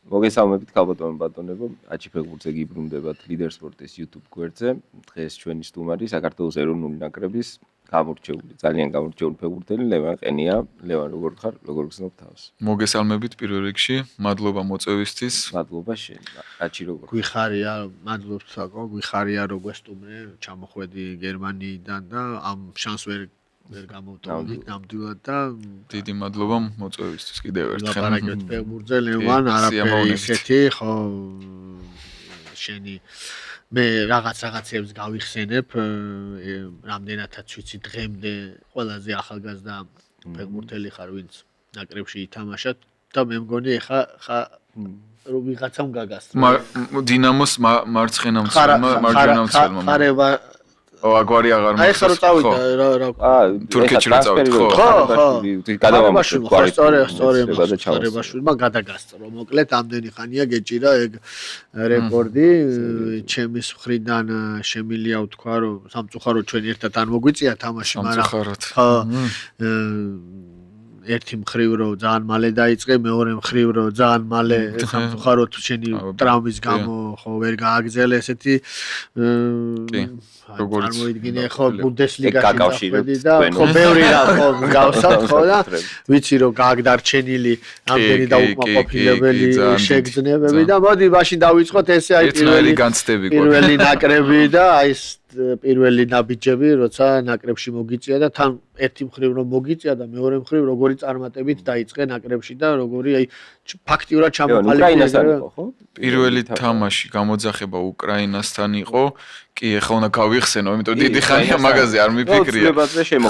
მოგესალმებით ქალბატონო ბატონებო, აჩიფეგურზე გიბრუნდებათ ლიდერ სპორტის YouTube გვერდზე. დღეს ჩვენი სტუმარი საქართველოს ეროვნული ნაკრების გამორჩეული, ძალიან გამორჩეული ფეხბურთელი ლევან ყენია. ლევან, როგორ ხარ? როგორ გრძნობ თავს? მოგესალმებით პირველ რიგში, მადლობა მოწვევისთვის. მადლობა შენ. აჩი როგორ? გვიხარია, მადლობთ საკო, გვიხარია რომ გვესტუმრე, ჩამოხვედი გერმანიიდან და ამ შანსს ვერ გამოვტოვდით ნამდვილად და დიდი მადლობა მოწვევისთვის კიდევ ერთხელ. ლაპარაკეთ ფეხბურთზე, ლევან, არაფერი ისეთი, ხო შენი მე რაღაცებს გავიხსენებ, რამდენადაც ვიცი დღემდე ყველაზე ახალგაზრდა ფეხბურთელი ხარ, ვინც ნაკრებში ითამაშა და მე მგონი ეხა რომ ვიღაცამ გაგასწრო. დინამოს მარცხენა მცველმა. ხარება აგვარი აღარ აი ხარო წავიდა რა თურქეთში რა წავიდა ხო გადავამოშვა გადაგასწრო მოკლედ ამდენი ხანია გეჭირა ეგ რეკორდი ჩემის მხრიდან შემილია ვთქვა რომ სამწუხაროდ ჩვენ ერთად არ მოგვიწია თამაში მაგრამ ხო ერთი მხრივ რომ ძალიან მალე დაიწყე, მეორე მხრივ რომ ძალიან მალე სამწუხაროდ შენი ტრავმის გამო ხო ვერ გააგრძელე ესეთი როგორც წარმოიდგინე ხო ბუნდესლიგაში დახვედი და ხო ბევრი რა ხო გავსავთ ხო და ვიცი რომ გააგდარჩენილი ამდენი დაუკმაყოფილებელი შეგრძნებები და მოდი მაშინ დავიწყოთ ესე აი პირველი ნაკრები და აი პირველი ნაბიჯები როცა ნაკრებში მოგიწია და თან ერთი მხრივ რომ მოგიწია და მეორე მხრივ როგორი წარმატებით დაიწყე ნაკრებში და როგორი აი ფაქტიურად ჩამოყალიბდა ხო? პირველი თამაში გამოძახება უკრაინასთან იყო კი ახლა უნდა გავიხსენო, იმიტომ დიდი ხანია მაგაზე არ მიფიქრია.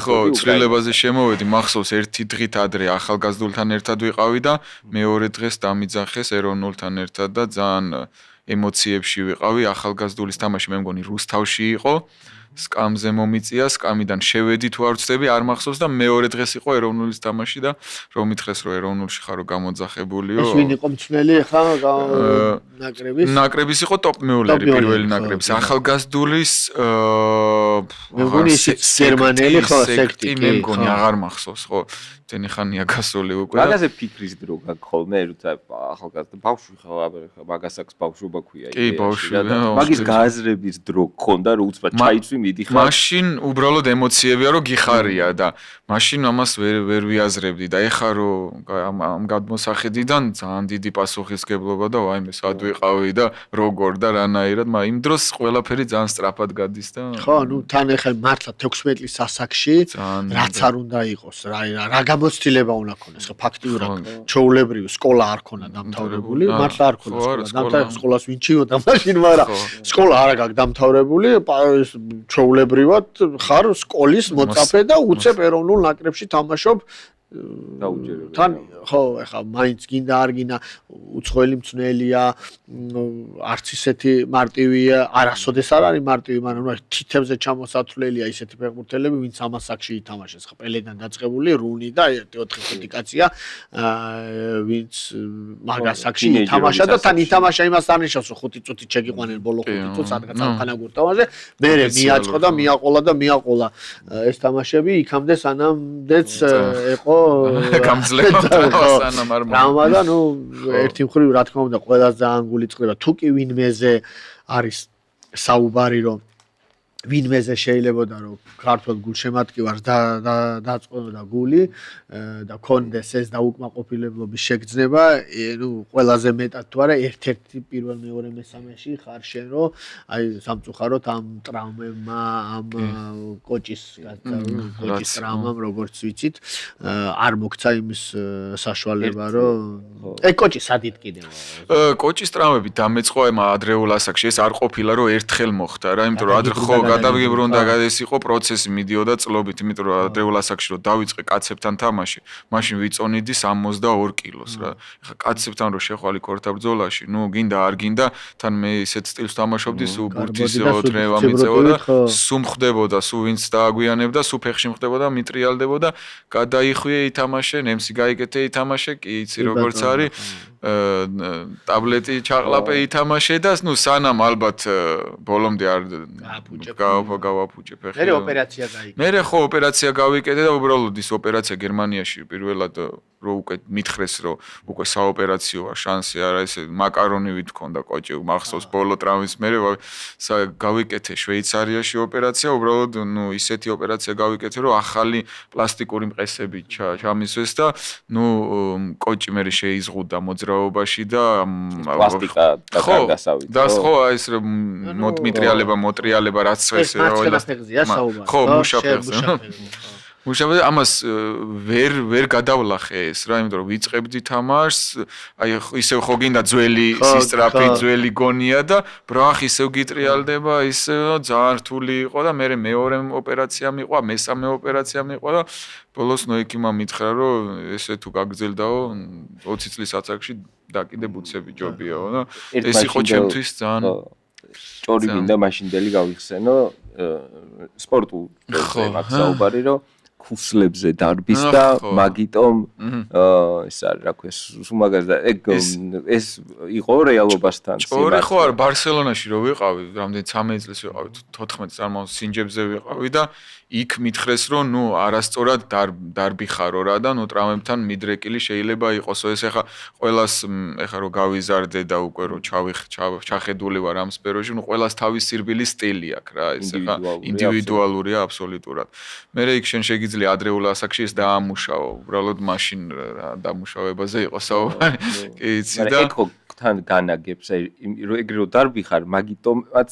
ხო, ცვლილებაზე შემოვედი, მახსოვს ერთი დღით ადრე ახალგაზრდულთან ერთად ვიყავი და მეორე დღეს დამიძახეს ეროვნულთან ერთად და ძალიან ემოციებში ვიყავი. ახალგაზრდულის თამაში მე მგონი რუსთავში იყო. სკამზე მომიწია, სკამიდან შევედი თუ არ ვცდები, არ მახსოვს და მეორე დღეს იყო ეროვნულის თამაში და რომ მითხრეს რომ ეროვნულში ხარო გამოძახებულიო. ეს ვინ იყო მწვრთნელი ხა ნაკრების? ნაკრების იყო ტოპ მეოლერი პირველი ნაკრების. ახალგაზრდულის მე მგონი გერმანელი ხო სექტი მე მგონი აღარ მახსოვს ხო. თენი ხანია გასული უკვე. მაგაზე ფიქრის დრო გაქვს ხოლმე, როცა ახალგაზრდა ბავშვი ხარ, მაგას აქვს ბავშვობა ქვია. კი, ბავშვი. მაგის გააზრების დრო გქონდა, რომ უცბად ჩაიცვი მიდიხარ. მაშინ უბრალოდ ემოციებია რომ გიხარია და მაშინ ამას ვერ ვიაზრებდი და ეხა რომ ამ გადმოსახედიდან ძალიან დიდი პასუხისგებლობა და ვაიმე სად ვიყავი და როგორ და რანაირად, მაგრამ იმ დროს ყველაფერი ძალიან სწრაფად გადის და ხო, ნუ თან ეხა მართლა 16 წლის ასაკში რაც არ უნდა იყოს, რა გამოცდილება უნდა ქონდეს, ხო ფაქტიურად ჩაულებრივი სკოლა არ ქონა დამთავრებული, მართლა არ ქონა სკოლა, სკოლას ვინჩიოდა მაშინ, მაგრამ სკოლა არ აქვს დამთავრებული, ჩაულებრივად ხარ სკოლის მოწაფე და უცებ ეროვნულ ნაკრებში თამაშობ დაუჯერებელი. თან ხო, ეხლა მაინც გინდა არ გინდა უცხოელი მწვრთნელია, არც ისეთი მარტივია, არასოდეს არ არის მარტივი, მაგრამ თითებზე ჩამოსათვლელია ისეთი ფეხბურთელები, ვინც ამას აქში ითამაშეს. ხო, პელედან დაწყებული რუნი და 4-5 კაცია, ვინც მაგას აქში ითამაშა და თან ითამაშა იმას არ ნიშნავს, რომ 5 წუთი შეგიყვანენ ბოლო 5 წუთს სადღაც ხანაგურტავაზე, მერე მიაწყო და მიაყოლა ეს თამაშები იქამდე სანამდეც ეყო გამძლეობა და ნუ ერთი მხრივ რა თქმა უნდა ყველას ძალიან გული წყდება თუ კი ვინმეზე არის საუბარი რომ ვინმეზე შეიძლებოდა რომ ქართულ გულშემატკივარს დაწყობდა გული და კონდეს ეს დაუკმაყოფილებლობის შეგრძნება, ნუ ყველაზე მეტად თუ არა ერთ-ერთი პირველ მეორე მესამეში ხარ შენ რომ აი სამწუხაროდ ამ ტრავმებმა ამ კოჭის ტრავმამ როგორც ვიცით არ მოგცა იმის საშუალება რომ ეგ კოჭი სადით კიდევ კოჭის ტრავმები დამეწყო ამ ადრეულ ასაკში ეს არ ყოფილა რომ ერთხელ მოხდა რა იმიტომ რომ ადრე ხო გადავიგებრუნდა ეს იყო პროცესი მიდიოდა წლობით იმიტომ რომ ადრეულ ასაკში რომ დავიწყე კაცებთან თამაში მაშინ ვიწონიდი 62 კილოს რა ეხა კაცებთან რომ შეხვალი ქორთა ბრძოლაში ნუ გინდა არ გინდა თან მე ისეთ სტილს თამაშობდი სულ ბურთის ოტრევა მიწეოდა სულ ხდებოდა სულ ვინც დააგვიანებდა სულ ფეხში ხდებოდა მიტრიალდებოდა გადაიხვიე ითამაშე ნემსი გაიგეთე ითამაშე კი იცი როგორც არის ტაბლეტი ჩაყლაპე ითამაშე და ნუ სანამ ალბათ ბოლომდე არ გავაფუჭე ფეხი. მე ოპერაცია გაიგე. მე ხო ოპერაცია გავიკეთე და უბრალოდ ის ოპერაცია გერმანიაში პირველად რო უკვე მითხრეს რომ უკვე საოპერაციოა შანსი არა ესე მაკარონივით მქონდა კოჭი მახსოვს ბოლო ტრამვის მერე გავიკეთე შვეიცარიაში ოპერაცია უბრალოდ ნუ ისეთი ოპერაცია გავიკეთე რომ ახალი პლასტიკური მყესები ჩამისვეს და ნუ კოჭი მერე შეიზღუდა მოძრაობაში და პლასტიკა და კარგასავით და ხო ეს მოტრიალება რაც წეს ხო მუშაფეხზე მუშავე ამას ვერ გადავლახე ეს რა იმიტომ რომ ვიწყებდი თამაშს აი ისევ ხო გინდა ძველი სისტრაფი ძველი გონია და ბრახ ისევ გიტრიალდება ისევ ძალიან რთული იყო და მე მეორე ოპერაცია მიყვა მესამე ოპერაცია მიყვა და ბოლოს ნოიკიმა მითხრა რომ ესე თუ გაგრძელდაო 20 წლის ასაკში დაკიდე ბუცები ჯობიაო და ეს იყო ჩემთვის ძალიან ჭორი გინდა მაშინდელი გავიხსენო სპორტულ მაგ საუბარი რომ ქუსლებზე დარბის და მაგიტომ ეს არის რა ქვია სუმაგას და ეს იყო რეალობასთან ჭორი ხო არ ბარსელონაში რო ვიყავი რამდენი 13 წლის ვიყავი 14 წამს სინჯებზე ვიყავი და იქ მითხრეს რომ ნუ არასწორად დარბი ხარო რა და ნუ ტრამვებთან მიდრეკილი შეიძლება იყოს ეს ეხა ყოველას ეხა რო გავიზარდე და უკვე რო ჩახედული ვარ ამ სფეროში ნუ ყოველას თავის სირბილი სტილი აქვს რა ეს ეხა ინდივიდუალურია აბსოლუტურად მე იქ შენ შეგიძლია ადრეულ ასაკში ეს დაამუშაო უბრალოდ მაშინ რა დამუშავებაზე იყო საუბარი კი იცი და თან განაგებს ეგრე რო დარბი ხარ მაგიტომაც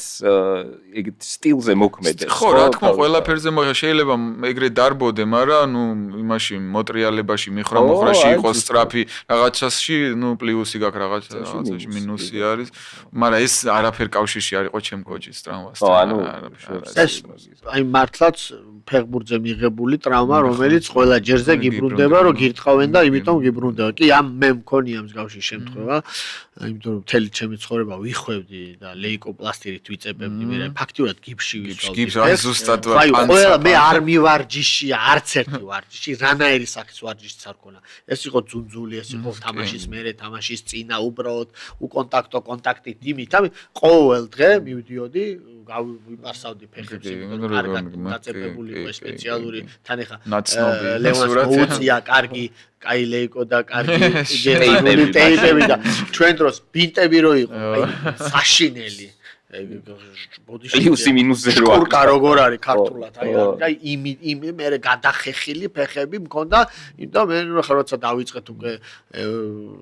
ეგ სტილზე მოქმედებს ხო რა თქმა ყველაფერზე შეიძლება ეგრე დარბოდე მაგრამ ნუ იმაში მოტრიალებაში მიხრა-მოხრაში იყოს სწრაფი რაღაცაში ნუ პლუსი გაქვს რაღაცაში მინუსი არის მაგრამ ეს არაფერ კავშირში არ იყო ჩემ კოჭის ტრამვასთან ანუ ეს აი მართლაც ფეხბურთზე მიღებული ტრაუმა რომელიც ყველა ჯერზე გიბრუნდება რომ გირტყავენ და იმიტომ გიბრუნდება კი ამ მე მქონია მსგავსი შემთხვევა იმიტომ რომ მთელი ჩემი ცხოვრება ვიხვევდი და ლეიკოპლასტირით ვიწებებდი მე ფაქტიურად გიფში ვისვავდი გიფს აი ზუსტად აი ყველა მე არ მივარჯიში არც ერთი ვარჯიში რანაირი სახის ვარჯიშიც არ ქონა ეს იყო ძუნძული ეს იყო თამაშის მერე თამაშის წინა უბრალოდ უკონტაქტო კონტაქტით იმით ამი ყოველ დღე მივდიოდი ვიპარსავდი ფეხებს იმიტომ კარგად დაწებებული იყო სპეციალური თან ეხა ლევანს მოუწია კარგი კაი ლეიკო და კარგი გერმანული ტეიპები და ჩვენ დროს ბინტები რო იყო აი საშინელი პლუსი მინუსი რო აქვს კურკა როგორ არის ქართულად აი იმ მე გადახეხილი ფეხები მქონდა იმიტომ მე როცა დავიწყეთ უკვე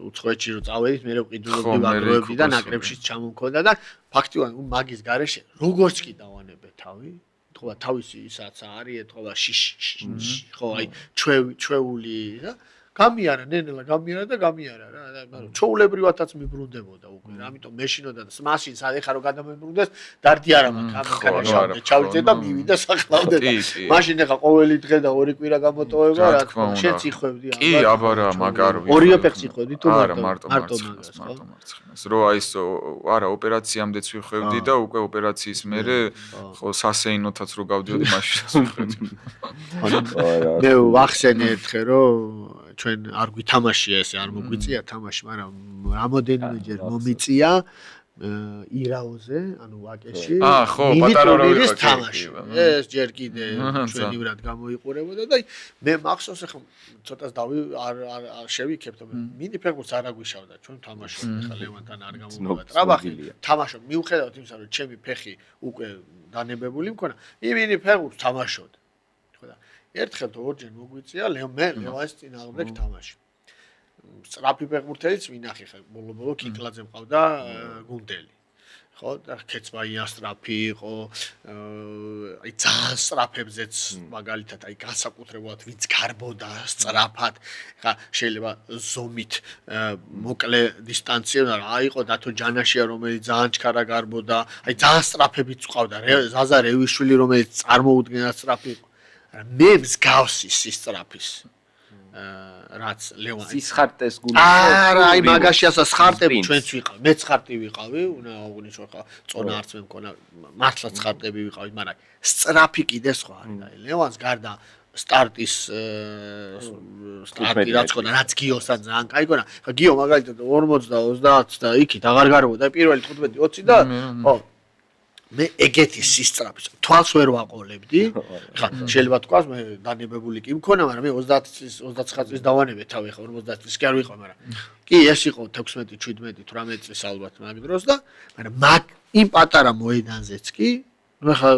უცხოეთში რო წავედით მე ყიდულობდი ვაგროვებდი და ნაკრებშიც ჩამომქონდა და ფაქტიურად მაგის გარეშე როგორც კი დავანებე თავი ეთქობა თავისი ისაც არის ეთქობა ხო აი ჩვეული და გამიარა ნენელა გამიარა და გამიარა რა მაგრამ ჩოულებრივათაც მიბრუნდებოდა უკვე რა ამიტომ მეშინოდა და მაშინ სად ეხა რო გადამებრუნდეს დარდი არა მაქვს ჩავიდე და მივიდა სახლავდე და მაშინ ეხა ყოველი დღე და ორი კვირა გამოტოვება რა თქმა უნდა შენც იხვევდი კი აბა რა მაგარ ორი ფეხს იხვევდი თუ მარტო მარცხნას რო აი ეს არა ოპერაციამდეც ვიხვევდი და უკვე ოპერაციის მერე ხო სასეინოთაც რო გავდიოდი მაშინაც ვიხვევდი მე ვახსენე ერთხელ რომ ჩვენ არ გვითამაშია ესე არ მოგვიწია თამაში მაგრამ რამოდენიმეჯერ მომიწია ირაოზე ანუ ვაკეში ხო პატარა რო იყო თამაში ეს ჯერ კიდე ჩვენივრად გამოიყურებოდა და მე მახსოვს ახლა ცოტას არ შევიქებთ მინი ფეხბურთს არ აგვიშავდა ჩვენ თამაშობთ ახლა ლევანთან არ გამოვიდა ტრაბახი თამაშობ მიუხედავად იმისა რომ ჩემი ფეხი უკვე დანებებული მქონა იმინი ფეხბურთს თამაშობ ერთხელ თუ ორჯერ მოგვიწია მე ლევანს წინააღმდეგ თამაში სწრაფი ფეხბურთელიც ვინახე ხა ბოლო კიკლაძე მყავდა გუნდელი ხო და ქეცბაია სწრაფი იყო აი ძალიან სწრაფებზეც მაგალითად აი განსაკუთრებულად ვინც გარბოდა სწრაფად ხა შეიძლება ზომით მოკლე დისტანცია რა იყო დათო ჯანაშია რომელიც ძალიან ჩქარა გარბოდა აი ძალიან სწრაფებიც ყავდა ზაზა რევიშვილი რომელიც წარმოუდგენლად სწრაფი იყო მე მსგავსი სისწრაფის რაც ლევან სისხარტეს გუნდი არა აი მაგაში ასა სხარტები ჩვენც ვიყავ მეც ხარტი ვიყავი უნდა აღნიშნო ხა წონა არც მე მქონა მართლაც ხარტები ვიყავით მაგრამ სწრაფი კიდე სხვა არის აი ლევანს გარდა სტარტის სტარტი რაც ხოდა რაც გიოსა ძალიან კაი გონა ხა გიო მაგალითად 40-30 და იქით აღარ გარბოდა პირველი 15-20 და ხო მე ეგეთი სისწრაფის თვალს ვერ ვაყოლებდი ხა შეიძლება თქვას მე დანებებული კი მქონა მაგრამ მე 30 წლის დავანებე თავი ხა 50 წლის კი არ ვიყო მაგრამ კი ეს იყო 16-17-18 წლის ალბათ მაგ დროს და მაგრამ მაგ იმ პატარა მოედანზეც კი ნუ ხა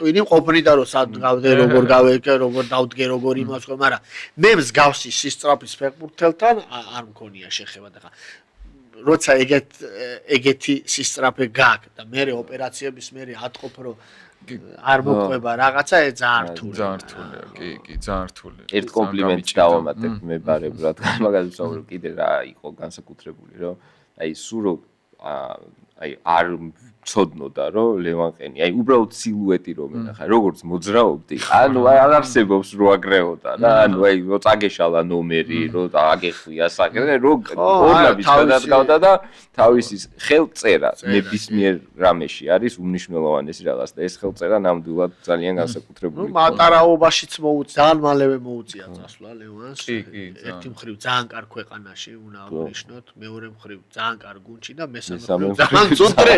ტვინი ყოფნიდა რომ სად გავდე როგორ გავეკე როგორ დავდგე როგორ იმას ხო მაგრამ მე მსგავსი სისწრაფის ფეხბურთელთან არ მქონია შეხება და ხა როცა ეგეთი სისწრაფე გაქვს და მე ოპერაციების მე ატყობ რომ არ მოყვება რაღაცა ძალიან რთულია კი ძალიან რთულია ერთ კომპლიმენტს დავამატებ მე ბარებ რადგან მაგალითად ვსაუბრობ კიდე რა იყო განსაკუთრებული რომ აი სულ რომ აი არ ცოდნოდა რომ ლევანყენი აი უბრალოდ სილუეტი რომ ენახა როგორც მოძრაობდი ანუ არ არსებობს რო აგრეოდა და ანუ აი რო წაგეშალა ნომერი რო აგეხვია საკეთე რო ორნაბის გადადგავდა და თავისი ხელწერა ნებისმიერ რამეში არის უნიშნელოვანესი რაღაც და ეს ხელწერა ნამდვილად ძალიან განსაკუთრებული ნუ მატარაობაშიც ძალიან მალევე მოუწია წასვლა ლევანს ერთი მხრივ ძალიან კარგ ქვეყანაში უნდა აღნიშნოთ მეორე მხრივ ძალიან კარგ გუნდში და მესამე მხრივ ძალიან ცუდრე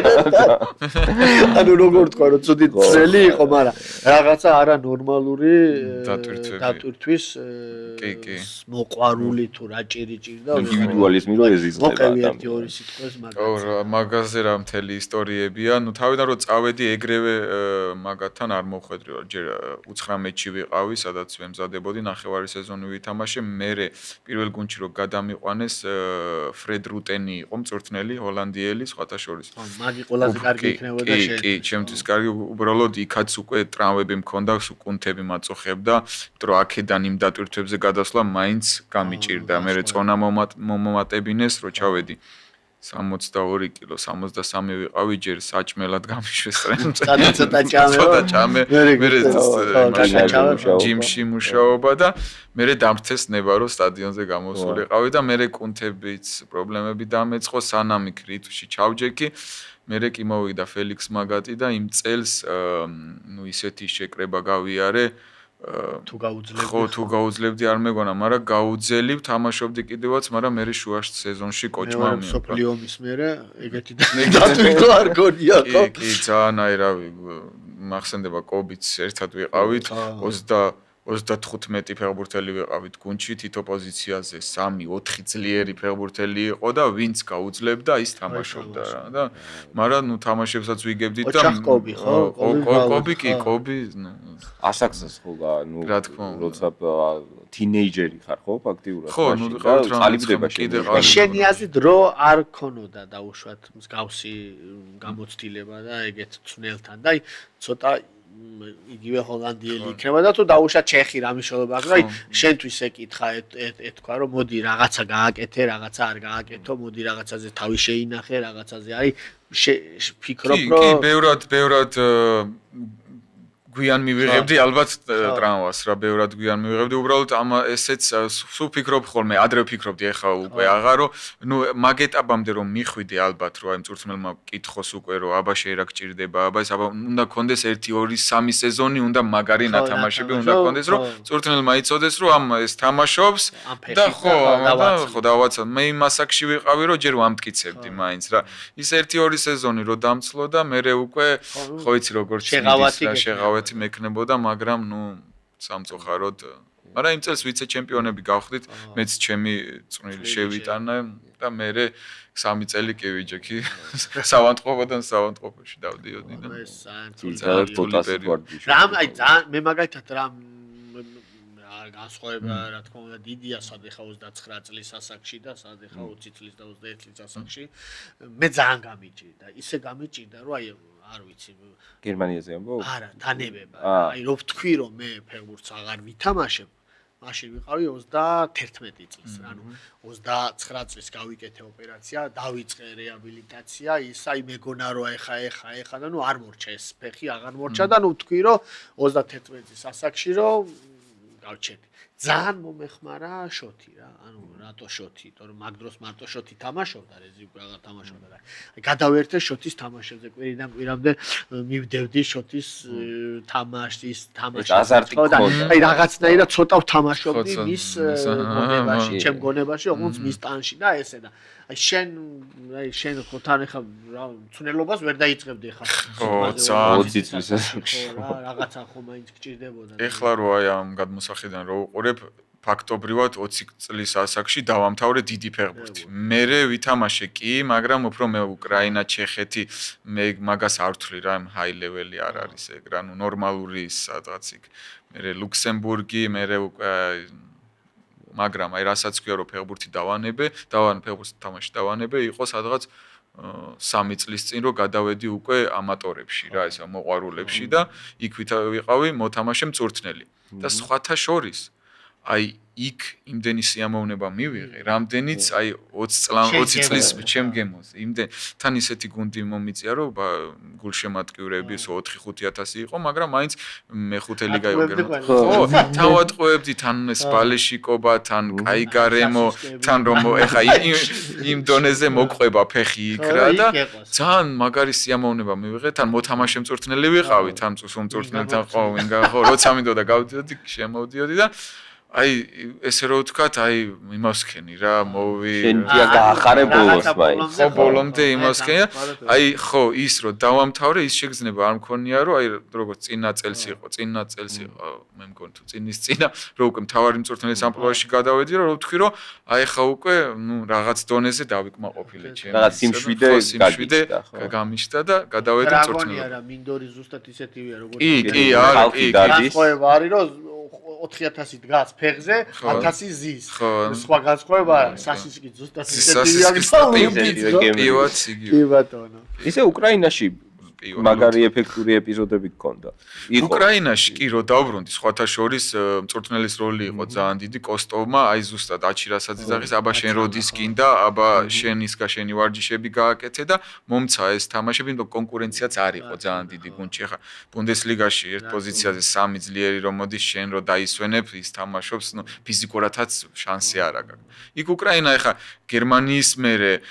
ანუ როგორ თქვა რომ ცუდი წელი იყო მაგრამ რაღაცა არა ნორმალური დატვირთვის მოყვარული თუ რა ჭირი ჭირდა ინდივიდუალიზმი რო ეზიზღება მოყევი ერთი ორი სიტყვის მაგაზე რა მთელი ისტორიებია ნუ თავიდან რომ წავედი ეგრევე მაგათთან არ მოხვედრი რომ ჯერ 19-ში ვიყავი სადაც ვემზადებოდი ნახევარი სეზონი ვითამაშე მე პირველ გუნდში რომ გადამიყვანეს ფრედ რუტენი იყო მწვრთნელი ჰოლანდიელი სხვათა შორის მაგი ყველაზე კარგი იქნებოდა შენ კი ჩემთვის კარგი უბრალოდ იქაც უკვე ტრამვები მქონდა სუკუნთები მაწუხებდა იმიტომ რომ აქედან იმ დატვირთვებზე გადასვლა მაინც გამიჭირდა მე წონა მომატებინეს რო ჩავედი 62 კილო 63 ვიყავი ჯერ საჭმელად გამიშვეს ტრენზე ცოტა ჭამე მე ჯიმში მუშაობა და მე დამრთეს ნება რომ სტადიონზე გამოსულიყავი და მე კუნთებიც პრობლემები დამეწყო სანამ იქ რიტმში ჩავჯექი მე კი მოვიდა ფელიქს მაგატი და იმ წელს ნუ ისეთი შეკრება გავიარე თუ გაუძლებდი ხო თუ გაუძლებდი არ მეგონა მაგრამ გაუძელი თამაშობდი კიდევაც მაგრამ მე შუა სეზონში კოჭმა მიიღო სოფლიო ომის მერე ეგეთი დატვირთვა არ გონია ხო კი ძალიან აი რავი მახსენდება კობიც ერთად ვიყავით 35 ფეხბურთელი ვიყავით გუნდში თითო პოზიციაზე 3-4 ძლიერი ფეხბურთელი იყო და ვინც გაუძლებდა ის თამაშობდა რა და მაგრამ ნუ თამაშებსაც ვიგებდით და ოჩახკობი ხო კობი კი კობი ასაკსაც ხო ნუ რა თქმა უნდა როცა თინეიჯერი ხარ ხო ფაქტიურად ხო ნუ ყალიბდება შენ შენი აზრით რო არ ქონოდა დაუშვათ მსგავსი გამოცდილება და ეგეთ ცნელთან და აი ცოტა იგივე ჰოლანდიელი იქნება და თუ დაუშვათ ჩეხი რამიშოვება აქვს აი შენთვის ეკითხა ეთქვა რომ მოდი რაღაცა გააკეთე რაღაცა არ გააკეთო მოდი რაღაცაზე თავი შეინახე რაღაცაზე აი ფიქრობ რომ კი ბევრად გვიან მივიღებდი ალბათ ტრამვას რა ბევრად გვიან მივიღებდი უბრალოდ ამ ესეც სულ ფიქრობ ხოლმე ადრე ვფიქრობდი ეხლა უკვე აღარო ნუ მაგ ეტაპამდე რომ მიხვიდე ალბათ რომ აი მწვრთნელმა კითხოს უკვე რომ აბა შეიძლება გჭირდება აბა ეს აბა უნდა კონდეს 1 2 3 სეზონი უნდა მაგარი ნათამაშები უნდა კონდეს რომ მწვრთნელმა იცოდეს რომ ამ ეს თამაშობს და ხო დავაცა მე იმ ასაკში ვიყავი რომ ჯერ ვამტკიცებდი მაინც რა ის 1 2 სეზონი რომ დამცლო და მე უკვე ხო იცი როგორ შეღავათი მექნებოდა, მაგრამ ნუ სამწუხაროდ, მაგრამ იმ წელს ვიცე ჩემპიონები გავხდით, მეც ჩემი წვრილი შევიტანა და მე 3 წელი კი ვიჯექი სავანტყოფოდან სავანტყოფოში დავდიოდი და რამ აი ძალიან მე მაგალითად რამ განსხვავება რა თქმა უნდა დიდია სად ეხა 29 წლის ასაკში და სად ეხა 20 წლის და 21 წლის ასაკში მე ძალიან გამიჭირდა ისე გამიჭირდა რომ აი არ ვიცი გერმანიაზე ამბობ? არა, თანებება. აი რო ვთქვი რომ მე ფეხბურთს აღარ ვითამაშებ, მაშინ ვიყავი 31 წლის, ანუ 29 წლის გავიკეთე ოპერაცია, დავიწყე რეაბილიტაცია, ის აი მეგონა რომ ეხა და ნუ არ მორჩა ეს ფეხი, აღარ მორჩა და ნუ ვთქვი რომ 31 წლის ასაკში რომ გავჩერდი. ძალიან მომეხმარა შოთი რა, ანუ რატო შოთი, იმიტომ რომ მაგ დროს მარტო შოთი თამაშობდა, რეზი უკვე აღარ თამაშობდა რა. აი გადავერთე შოთის თამაშებზე, კვირიდან კვირამდე მივდევდი შოთის თამაშის აზარტი და აი რაღაცნაირად ცოტა ვთამაშობდი მის გონებაში, ჩემ გონებაში, ოღონდ მის ტანში და ესე და აი შენ ხო თან ახლა რა მცნელობას ვერ დაიწყებდი ახლა. ხო, ძალიან 20 წლის ასაკში. რა რაღაცა ხო მაინც გჭირდებოდა. ეხლა რო აი ამ გადმოსახედიდან რო უყურებ ფაქტობრივად 20 წლის ასაკში დავამთავრე დიდი ფეხბურთი. მერე ვითამაშე კი, მაგრამ უფრო მე უკრაინა, ჩეხეთი, მე მაგას არ ვთვლი რა, ჰაი ლეველი არ არის ეგ რა, ნუ ნორმალური სადღაც იქ. მერე ლუქსემბურგი, მერე მაგრამ აი რასაც ქვია რომ ფეხბურთი ფეხბურთის თამაში დავანებე, იყო სადღაც 3 წლის წინ რომ გადავედი უკვე ამატორებში რა, ესა მოყვარულებში და იქ ვიყავი მოთამაშე მწვრთნელი. და სხვათა შორის აი იქ იმდენი სიამოვნება მივიღე, რამდენიც აი 20 წლის ჩემ გემოს. იმდენ თან ისეთი გუნდი მომიწია, რომ გულშემატკივრები 4-5 იყო, მაგრამ მაინც მე-5 ლიგა იყო. ხო, თავატყუებდი თან სპალეშიკობა, თან კაი გარემო, თან რომ ეხა იმ დონეზე მოყვება ფეხი იქ რა და ძალიან მაგარი სიამოვნება მივიღე, თან მოთამაშე მწვრთნელი ვიყავი, თან მწვრთნელთან ხო, როცა მინდოდა გავდიოდი, შემოვდიოდი და აი ესე რო ვთქვათ, აი იმასქენი რა, შენია გაახარე ბოლოს მაინც. ხო, ბოლომდე იმასქენია. აი ხო, ის რო დავამთავრე, ის შეგრძნება არ მქონია, რომ აი როგორც წინა წელს იყო, მე მგონი თუ წინის წინა, რომ უკვე მთავარი მწვრთნელის ამპლუაში გადავედი, რომ ვთქვი, რომ აი ხა უკვე, ნუ რაღაც დონეზე დავიკმაყოფილე ჩემი. რაღაც სიმშვიდე გამიშთა და გადავედი მწვრთნელი. რა, მინდორი ზუსტად ისეთივეა, როგორც კი, არა, კი. განსხვავება არის, რომ 4000 დგას ფეხზე, 1000 ზის. სხვა განსხვავება საშიში კი ზუსტად ისეთივეა, პივაც იგივე. კი ბატონო. ისე უკრაინაში მაგარი ეფექტური ეპიზოდები გქონდა. უკრაინაში კი რო დავბრუნდი, სხვათა შორის მწვრთნელის როლი იყო ძალიან დიდი კოსტოვმა, აი ზუსტად აჩირასაც იძახის, აბა შენ როდის გინდა, აბა შენი ვარჯიშები გააკეთე და მომცა ეს თამაშები, იმიტომ კონკურენციაც არ იყო ძალიან დიდი გუნდში. ხა ბუნდესლიგაში ერთ პოზიციაზე 3 ძლიერი რომ მოდის, შენ რო დაისვენებ, ის თამაშობს, ნუ ფიზიკურადაც შანსი არ აქვს. იქ უკრაინა ხა გერმანიის მერე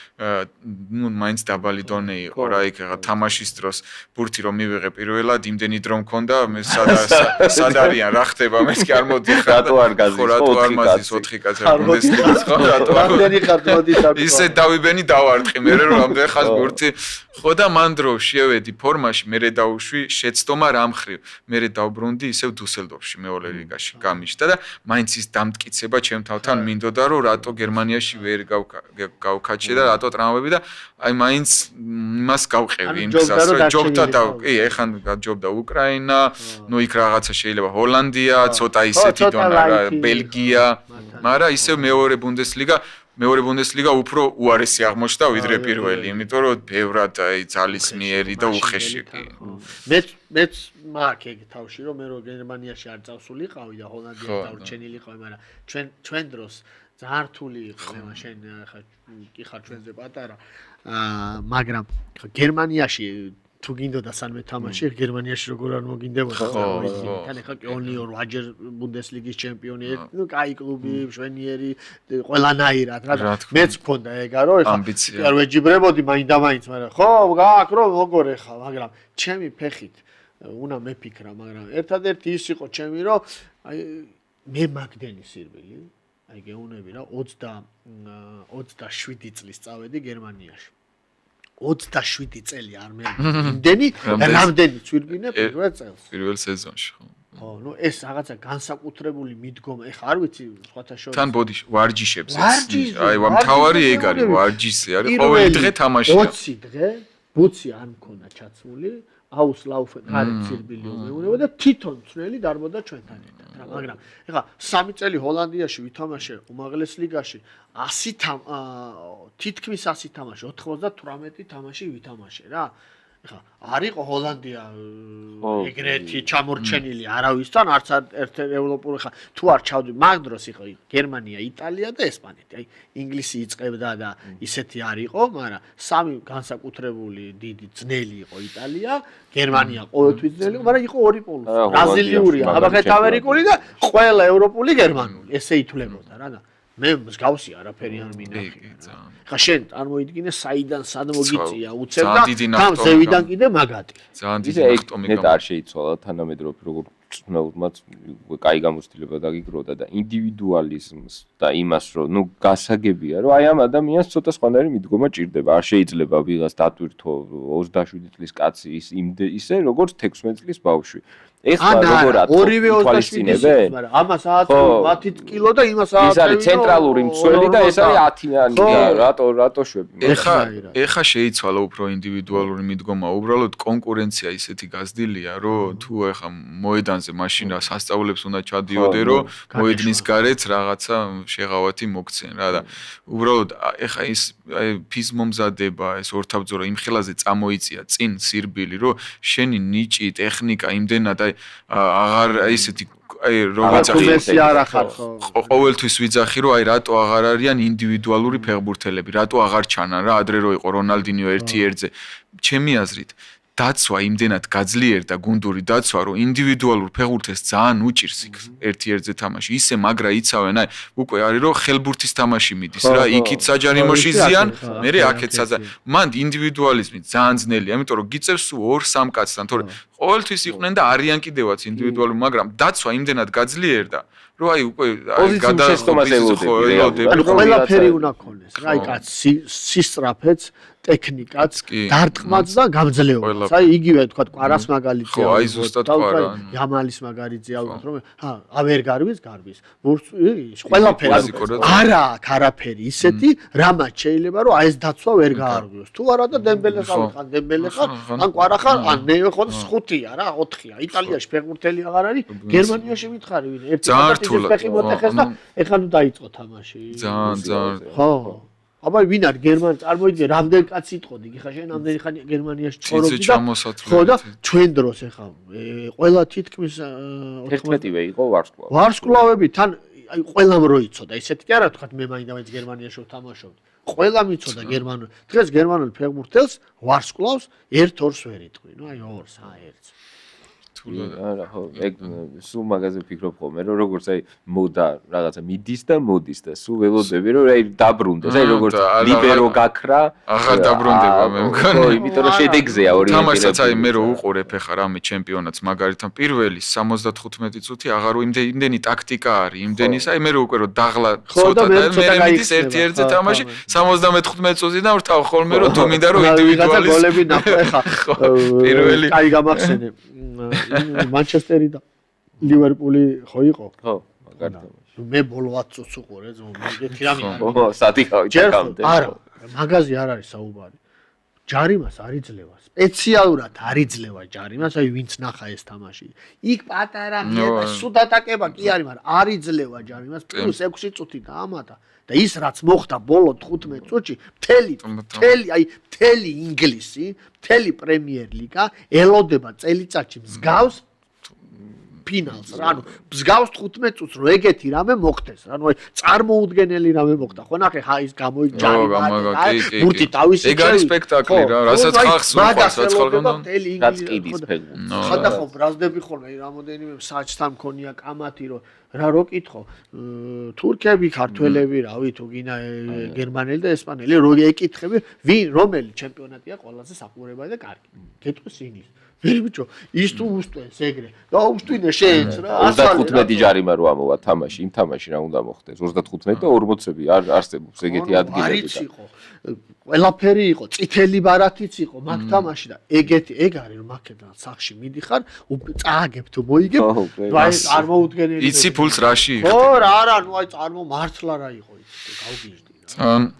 ნუ მაინც დაბალი დონე იყო რა, იქ ხა თამაშის დროს ბურთი რომ მივიღე პირველად, იმდენი დრო მქონდა, მე სად არიან, რა ხდება, მე კი არ მოდიხარ. რატო არ გაზის 4 კაცი ბუნდესლიგას ხო, რატო არ რამდენი ხარ მოდის აქ. ისე დავიბენი დავარტყი, მე რომ რამდენი ხანს ბურთი ხო და მან დრო შევედი ფორმაში, მე დავუშვი შეცდომა რამხრივ. მე დავბრუნდი ისევ დუსელდორფში მეორე ლიგაში გამიშთა და მაინც ის დამტკიცება ჩემ თავთან მინდოდა, რომ რატო გერმანიაში ვერ გავკაჩე და რატო ტრამვები და აი მაინც იმას გავყევი იმ გზას, რომ ჯობდა და კი, ეხან გაჯობდა უკრაინა, ნუ იქ რაღაცა შეიძლება ჰოლანდია, ცოტა ისეთი დონა რა, ბელგია, მაგრამ ისევ მეორე ბუნდესლიგა უფრო უარესი აღმოჩნდა ვიდრე პირველი, იმიტომ რომ ბევრად აი ძალისმიერი და უხეში კი. მეც მაქვს ეგ თავში, რომ მე რო გერმანიაში არ წავსულიყავი და ჰოლანდიაში დავრჩენილიყავი, მაგრამ ჩვენ დროს ძალიან რთული იყო, შენ ხა კი ხარ ჩვენზე პატარა, მაგრამ გერმანიაში თუ გინდოდა სანმე თამაში, გერმანიაში როგორ არ მოგინდებოდა. თან ხა კი 8-ჯერ ბუნდესლიგის ჩემპიონი, ნუ კაი კლუბი, მშვენიერი, ყველანაირად რა. მეც მქონდა ეგა რომ ხა არ ვეჯიბრებოდი მაინდა-მაინც, მაგრამ ხო, გააკ რომ როგორ ხა, მაგრამ ჩემი ფეხით უნდა მეფიქრა, მაგრამ ერთადერთი ის იყო ჩემი რომ აი მე მაგდენი სირბილი, აი გეუნები რა 27 წლის წავედი გერმანიაში. 27 წელი არ იმდენი რამდენი წვირგინე პირველ წელს. პირველ სეზონში ხო. ხო, ნუ ეს რაღაცა განსაკუთრებული მიდგომა, ეხა არ ვიცი სხვათა შორის. თან ვარჯიშებს. აი, მთავარი ეგ არის, ვარჯიში არის, ყოველი დღე თამაშია. 20 დღე ბუცი არ მქონდა ჩაცმული, აუსლაუფენ არის ცირბილი მეუბნება და თვითონ წვრილი დარბოდა ჩვენთან ერთად რა, მაგრამ ეხა 3 წელი ჰოლანდიაში ვითამაშე უმაღლეს ლიგაში 100 თითქმის 100 თამაში 98 თამაში ვითამაშე რა. ხა არ იყო ჰოლანდია ეგრეთი ჩამორჩენილი არავისთან არც ერთ ევროპული ხა თუ არ ჩავდი მაგ დროს იყო გერმანია, იტალია და ესპანეთი. აი ინგლისი იწყებდა და ისეთი არ იყო, მაგრამ სამი განსაკუთრებული დიდი ძნელი იყო იტალია, გერმანია ყოველთვის ძნელი იყო, მაგრამ იყო ორი პოლუსი. ბრაზილიური, აბახეთ ამერიკული და ყველა ევროპული გერმანული. ესე ითვლებოდა რა და მე მსგავსი არაფერი არ მინახე. ხა შენ წარმოიდგინე საიდან სად მოგიწია უცებ და ამ ზევიდან კიდე მაგატი. ძალიან დიდი ნახტომი ნეტა არ შეიცვალა თანამედროვე როგორ ცნობილმაც კაი გამოცდილება დაგიგროვდა და ინდივიდუალიზმს და იმას რომ ნუ გასაგებია რომ აი ამ ადამიანს ცოტა სხვანაირი მიდგომა ჭირდება. არ შეიძლება ვიღას დატვირთო 27 წლის კაცი ისე როგორც 16 წლის ბავშვი. ეხლა როგორ ორივე 27 წლის, მაგრამ ამას 10 კილო და იმას 10 ის არის ცენტრალური მცველი და ეს არის 10-იანი. რატო შვები? ეხა შეიცვალა უფრო ინდივიდუალური მიდგომა, უბრალოდ კონკურენცია ისეთი გაზრდილია, რომ თუ ეხა მოედანზე მაშინ სასწაულებს უნდა ჩადიოდე, რომ მოედნის გარეთ რაღაცა შეღავათი მოგცენ რა და უბრალოდ ეხა ის ფიზმომზადება, ეს ორთავბრძოლა იმ ხელაზე წამოიწია წინ სირბილი, რომ შენი ნიჭი, ტექნიკა იმდენად აღარ ისეთი აი როგორც ყოველთვის ვიძახი რომ აი რატო აღარ არიან ინდივიდუალური ფეხბურთელები, რატო აღარ ჩანან რა ადრე რო იყო რონალდინიო 1-1-ზე. ჩემი აზრით დაცვა იმდენად გაძლიერდა გუნდური დაცვა რომ ინდივიდუალურ ფეხბურთეს ძალიან უჭირს იქ 1-1-ზე თამაში. ისე მაგრა იცავენ, აი უკვე არის რომ ხელბურთის თამაში მიდის რა, იქით საჯარიმოში ზიან, მერე აქეთ საჯარი. მან ინდივიდუალიზმი ძალიან ძნელია, იმიტომ რომ გიწევს 2-3 კაცთან, თორე ყოველთვის იყვნენ და არიან კიდევაც ინდივიდუალური, მაგრამ დაცვა იმდენად გაძლიერდა რომ აი უკვე ყველაფერი უნდა ქონდეს რა, აი კაცი სისწრაფეც ტექნიკაც, დარტყმაც და გამძლეობაც. აი იგივე თქვა კვარას მაგალითია. აი ზუსტად კვარა. ямალის მაგალითია ალბათ რომ ვერ გარბის. ყველაფერი არა აქ არაფერი ისეთი, რამაც შეიძლება რომ აი ეს დაცვა ვერ გაარღვიოს. თუ არა და დემბელე ხარ, დემბელე ხარ, ან კვარა ხარ, ან მე ხო 5-ია რა, 4-ია. იტალიაში ფეხბურთელი აღარ არის, გერმანიაში მითხარი ვინ ერთი ფეხი მოტეხეს და ეხლა ნუ დაიწყო თამაში. ძალიან. ხო. აბა ვინ არის გერმანი წარმოიდგინე რამდენი კაცი იტყოდი ხა შენ ამდენი ხანი გერმანიაში ცხოვრობდი და ხო და ჩვენ დროს ეხა ყველა თითქმის 11-ვე იყო ვარსკვლავი. ვარსკვლავები თან აი ყველამ როიცოდა ისეთი კი არა თქვა მე მაინდა გერმანიაში ვთამაშობდი. ყველა მიცოდა გერმანულ. დღეს გერმანულ ფეხბურთელს ვარსკვლავს 1-2-ს ვერ იტყვი. ნუ აი 2-ს აერთს. არა ხო ეგ სულ მაგაზე ვფიქრობ ხოლმე რომ როგორც აი მოდა რაღაცა მიდის და მოდის და სულ ველოდები რომ აი დაბრუნდეს აი როგორც ლიბერო გაქრა აღარ დაბრუნდება მე მგონი ხო იმიტომ რომ შედეგზეა ორიენტირებული თამაშსაც აი მე რო უყურებ ეხა რამე ჩემპიონატს მაგალითად პირველი 75 წუთი აღარ იმდენი ტაქტიკა არის იმდენის აი მე რო უკვე რო დაღლა ცოტა და მე მიდის 1-1-ზე თამაში 75 წუთი და ვრთავ ხოლმე რომ თუ მინდა რომ ინდივიდუალიზმი გოლები ნახო ეხა პირველი კაი გამახსენე მანჩესტერი და ლივერპული ხო იყო? ხო, მაგარი თამაში. მე ბოლო 10 წუთს უყურე, ეგეთი რამე არის. ხო, სადიხავი ჩაკავდე. არა, მაგაზე არ არის საუბარი. ჯარიმას არ იძლევა, სპეციალურად არ იძლევა ჯარიმას, აი ვინც ნახა ეს თამაში. იქ პატარა ხება, სუდატაკება კი არის, მაგრამ არ იძლევა ჯარიმას, პლუს 6 წუთი დაამატა. და ის რაც მოხდა ბოლო 15 წუთში, მთელი ინგლისი, მთელი პრემიერ ლიგა ელოდება წელიწადში მსგავს ფინალს რა, ანუ მსგავს 15 წუთს რო ეგეთი რამე მოხდეს რა, ანუ აი წარმოუდგენელი რამე მოხდა. ხო ნახე, ხა ის გამოიჯარიმა, ბურთი თავისი ეგ არის სპექტაკლი რა, რასაც ხალხს უყვარს, რაც ხალხთან რაც კიდის ფეხბურთი. ხანდახან ბრაზდები ხოლმე რამოდენიმე საჭთან მქონია კამათი რომ რა რო კითხო თურქები, ქართველები, რავი თუ გინდა გერმანელი და ესპანელი რო ეკითხები, ვინ რომელი ჩემპიონატია ყველაზე საყურებადი და კარგი. გეტყვის ინის ვერ ბიჭო, ის თუ უსტვენს ეგრე. დაუშვინე შეეც რა. 35 ჯარიმა რო ამოვა თამაში, იმ თამაში რა უნდა მოხდეს? 35 და 40-ები არ არსებობს ეგეთი ადგილები და. არიც იყო. ყველაფერი იყო, წითელი ბარათიც იყო მაგ თამაში და ეგ არის რომ აქედან სახში მიდიხარ, წააგებ თუ მოიგებ, აი წარმოუდგენელი. იცი ფულს რაში იყო? ხო რა, ნუ აი მართლა რა იყო ის, გავგიჟდი რა.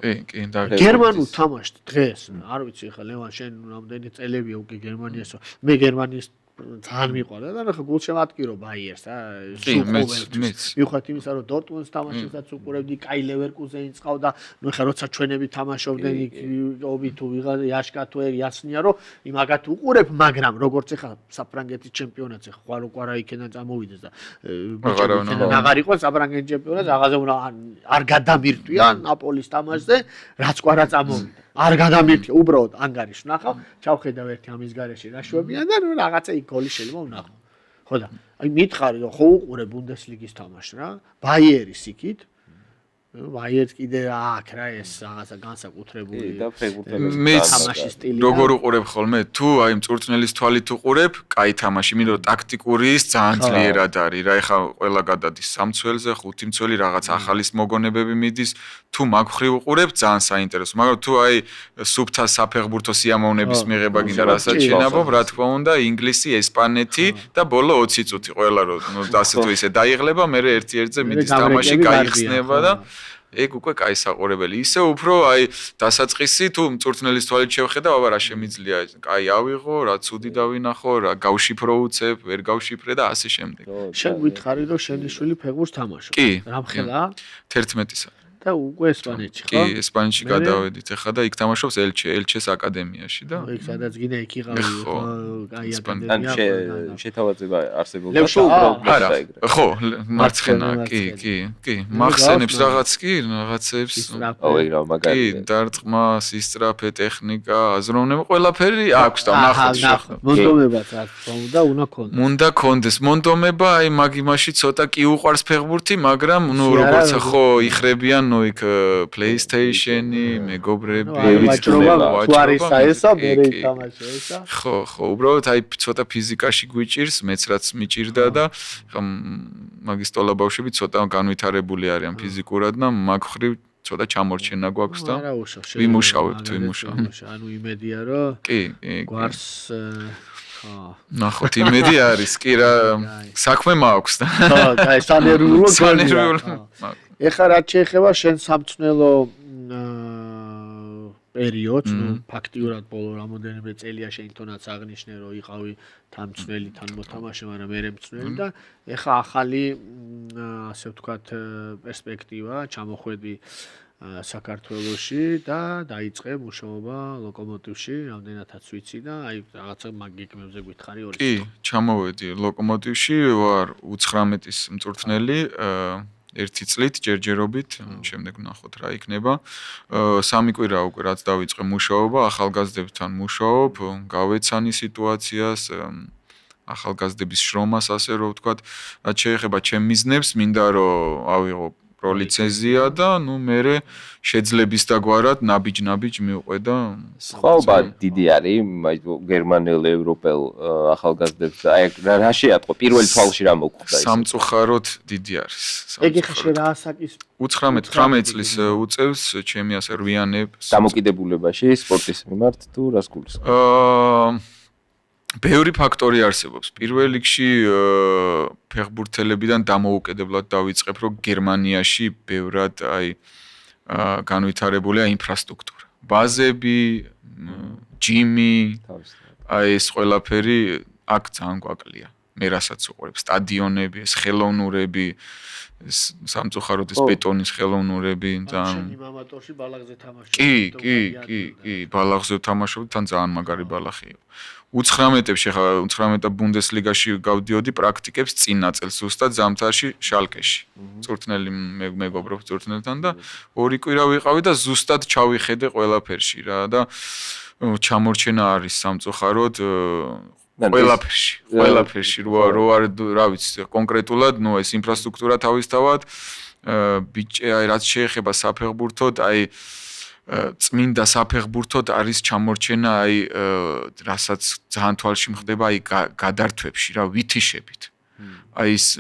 კი და გერმანულ თამაშს დღეს არ ვიცი ხა ლევან შენ რამდენი წელებია უკვე გერმანიასო მე გერმანიის ძალიან მიყვარდა და ხო გულშემატკირო ბაიერს რა. მივხვდით იმისა რომ დორტმუნდს თამაშებსაც უყურებდი, კაი ლევერკუზენიც ყავდა, ნუ ხა როცა ჩვენები თამაშობდნენ ობი თუ ვიღა იაშკა თუ იასნია რომ იმაგათ უყურებ, მაგრამ როგორც ეხა საფრანგეთის ჩემპიონატზე ხვალ უყარა იქიდან წამოვიდეს და აღარ იყო საფრანგეთის ჩემპიონატს, აღაზე უნდა არ გადამირთვია ნაპოლის თამაშზე, რაც ყარა წამოვიდა. არ გადამირთვია, უბრალოდ ანგარიშს ვნახავ, ჩავხედავ ერთი ამის გარეშე რა შვებიან და ნუ რაღაცა იქ გოლი შეიძლება ვნახო. ხო და აი მითხარი რომ ხო უყურე ბუნდესლიგის თამაშს რა, ბაიერის იქით ბაიერს კიდე აქ რა ეს რაღაცა განსაკუთრებული და ფეგურტების თამაშის სტილი. როგორ უყურებ ხოლმე? თუ აი მწვრთნელის თვალით უყურებ, კაი თამაში, მინდა რომ ტაქტიკური ის ძალიან ძლიერად არის რა. ეხა ყველა გადადის 3 მცველზე, 5 მცველი რაღაც ახალის მოგონებები მიდის. თუ მაგ ხრივ უყურებ, ძალიან საინტერესო. მაგრამ თუ აი სუფთა საფეხბურთო სიამოვნების მიღება გინდა რასაც შენაბობ, რა თქმა უნდა, ინგლისი, ესპანეთი და ბოლო 20 წუთი ყველა რომ ასე თუ ისე დაიღლება, მე ერთ-ერთზე მიდის თამაში, გაიხსნება და ეგ უკვე კაი საყურებელი. ისე უფრო აი დასაწყისი თუ მწვრთნელის თვალით შევხედავ, აბა რა შემიძლია, კაი ავიღო, რა ცუდი დავინახო, რა გავშიფრო უცებ, ვერ გავშიფრე და ასე შემდეგ. შენ გითხარი რომ შენი შვილი ფეხბურთს თამაშობს. რამხელა? 11-ისა. და უკვე ესპანეთში ხო? კი, ესპანეთში გადავედით ახლა და იქ თამაშობს ელჩეს აკადემიაში და იქ სადაც გინდა იქ იყავი ხო? კაი აკადემია. ან შეთავაზება არსებობდა თუ არა, ხო, მარცხენა, კი. მახსენებს რაღაც კი, რაღაცებს. ой, რა მაგარი. კი, დარტყმა, სისწრაფე, ტექნიკა, აზროვნება, ყველაფერი აქვს და ნახოთ. მონდომებაც აქვს და უნდა ქონდეს. უნდა ქონდეს. მონდომება აი მაგ იმაში ცოტა კი უყვარს ფეხბურთი, მაგრამ ნუ როგორც ხო იხრებიან ნუ იქ PlayStation-ი, მეგობრები, თუ არის საესა, მე ითამაშე ესა. ხო, უბრალოდ აი ცოტა ფიზიკაში გვიჭირს, მეც რაც მიჭირდა და მაგის ტოლა ბავშვები ცოტა განვითარებული არიან ფიზიკურად და მაგ ხრივ ცოტა ჩამორჩენა გვაქვს და ვიმუშავებთ. ანუ იმედია რომ კი, გვარს ნახოთ, იმედი არის, კი რა, საქმე მაქვს და. ხო, და სანერვიულო. ეხლა რაც შეეხება შენ სამწნელო პერიოდს, ნუ ფაქტიურად ბოლო რამოდენიმე წელია შენ თონაც აღნიშნე რომ იყავი თამწნელი თან მოთამაშე, მაგრამ მე მწნელი და ეხლა ახალი ასე ვთქვათ პერსპექტივა ჩამოხვედი საქართველოში და დაიწყე მუშაობა ლოკომოტივში, რამდენადაც ვიცი და აი რაღაცა მაგ გეგმებზე გითხარი ორი. კი, ჩამოვედი ლოკომოტივში, ვარ 19-ის მწვრთნელი, 1 წლით ჯერჯერობით, შემდეგ ვნახოთ რა იქნება. 3 კვირა უკვე რაც დავიწყე მუშაობა, ახალგაზრდებთან მუშაობ, გავეცანი სიტუაციას, ახალგაზრდების შრომას, ასე რომ ვთქვათ, რაც შეეხება ჩემ მიზნებს, მინდა რომ ავიღო პროლიცენზია და ნუ მე შეძლების დაგვარად ნაბიჯ მივყვე და სხვაობა დიდი არის გერმანელ, ევროპელ ახალგაზრდებს და აი რა შეატყო პირველ თვალში რა მოგხვდა ის? სამწუხაროდ დიდი არის. ეგ ხა შე რა ასაკის 19 წლის უწევს ჩემი ასე რვიანებს დამოკიდებულებაში სპორტის მიმართ თუ რას გულისხმობ? ბევრი ფაქტორი არსებობს. პირველ რიგში ფეხბურთელებიდან დამოუკიდებლად დავიწყებ, რომ გერმანიაში ბევრად აი განვითარებულია ინფრასტრუქტურა. ბაზები, ჯიმი, აი ეს ყველაფერი აქ ძალიან გვაკლია. მე რასაც უყურებ, სტადიონები, ეს ხელოვნურები, ეს სამწუხაროდ ეს ბეტონის ხელოვნურები და ამატორში ბალახზე თამაშობ. კი, ბალახზე თამაშობ, თან ძალიან მაგარი ბალახი იყო. 19-ებში ხა 19 ბუნდესლიგაში გავდიოდი პრაქტიკებს წინა წელს ზუსტად ზამთარში შალკეში. მწვრთნელი მეგობრობ მწვრთნელთან და 2 კვირა ვიყავი და ზუსტად ჩავიხედე ყველაფერში რა და ჩამორჩენა არის სამწუხაროდ ყველაფერში რა ვიცი კონკრეტულად ნუ ეს ინფრასტრუქტურა თავისთავად ბიჭი აი რაც შეეხება საფეხბურთოდ აი წმინდა საფეხბურთოდ არის ჩამორჩენა აი რასაც ძალიან თვალში მხდება აი გადართვებში რა ვითიშებით აი ეს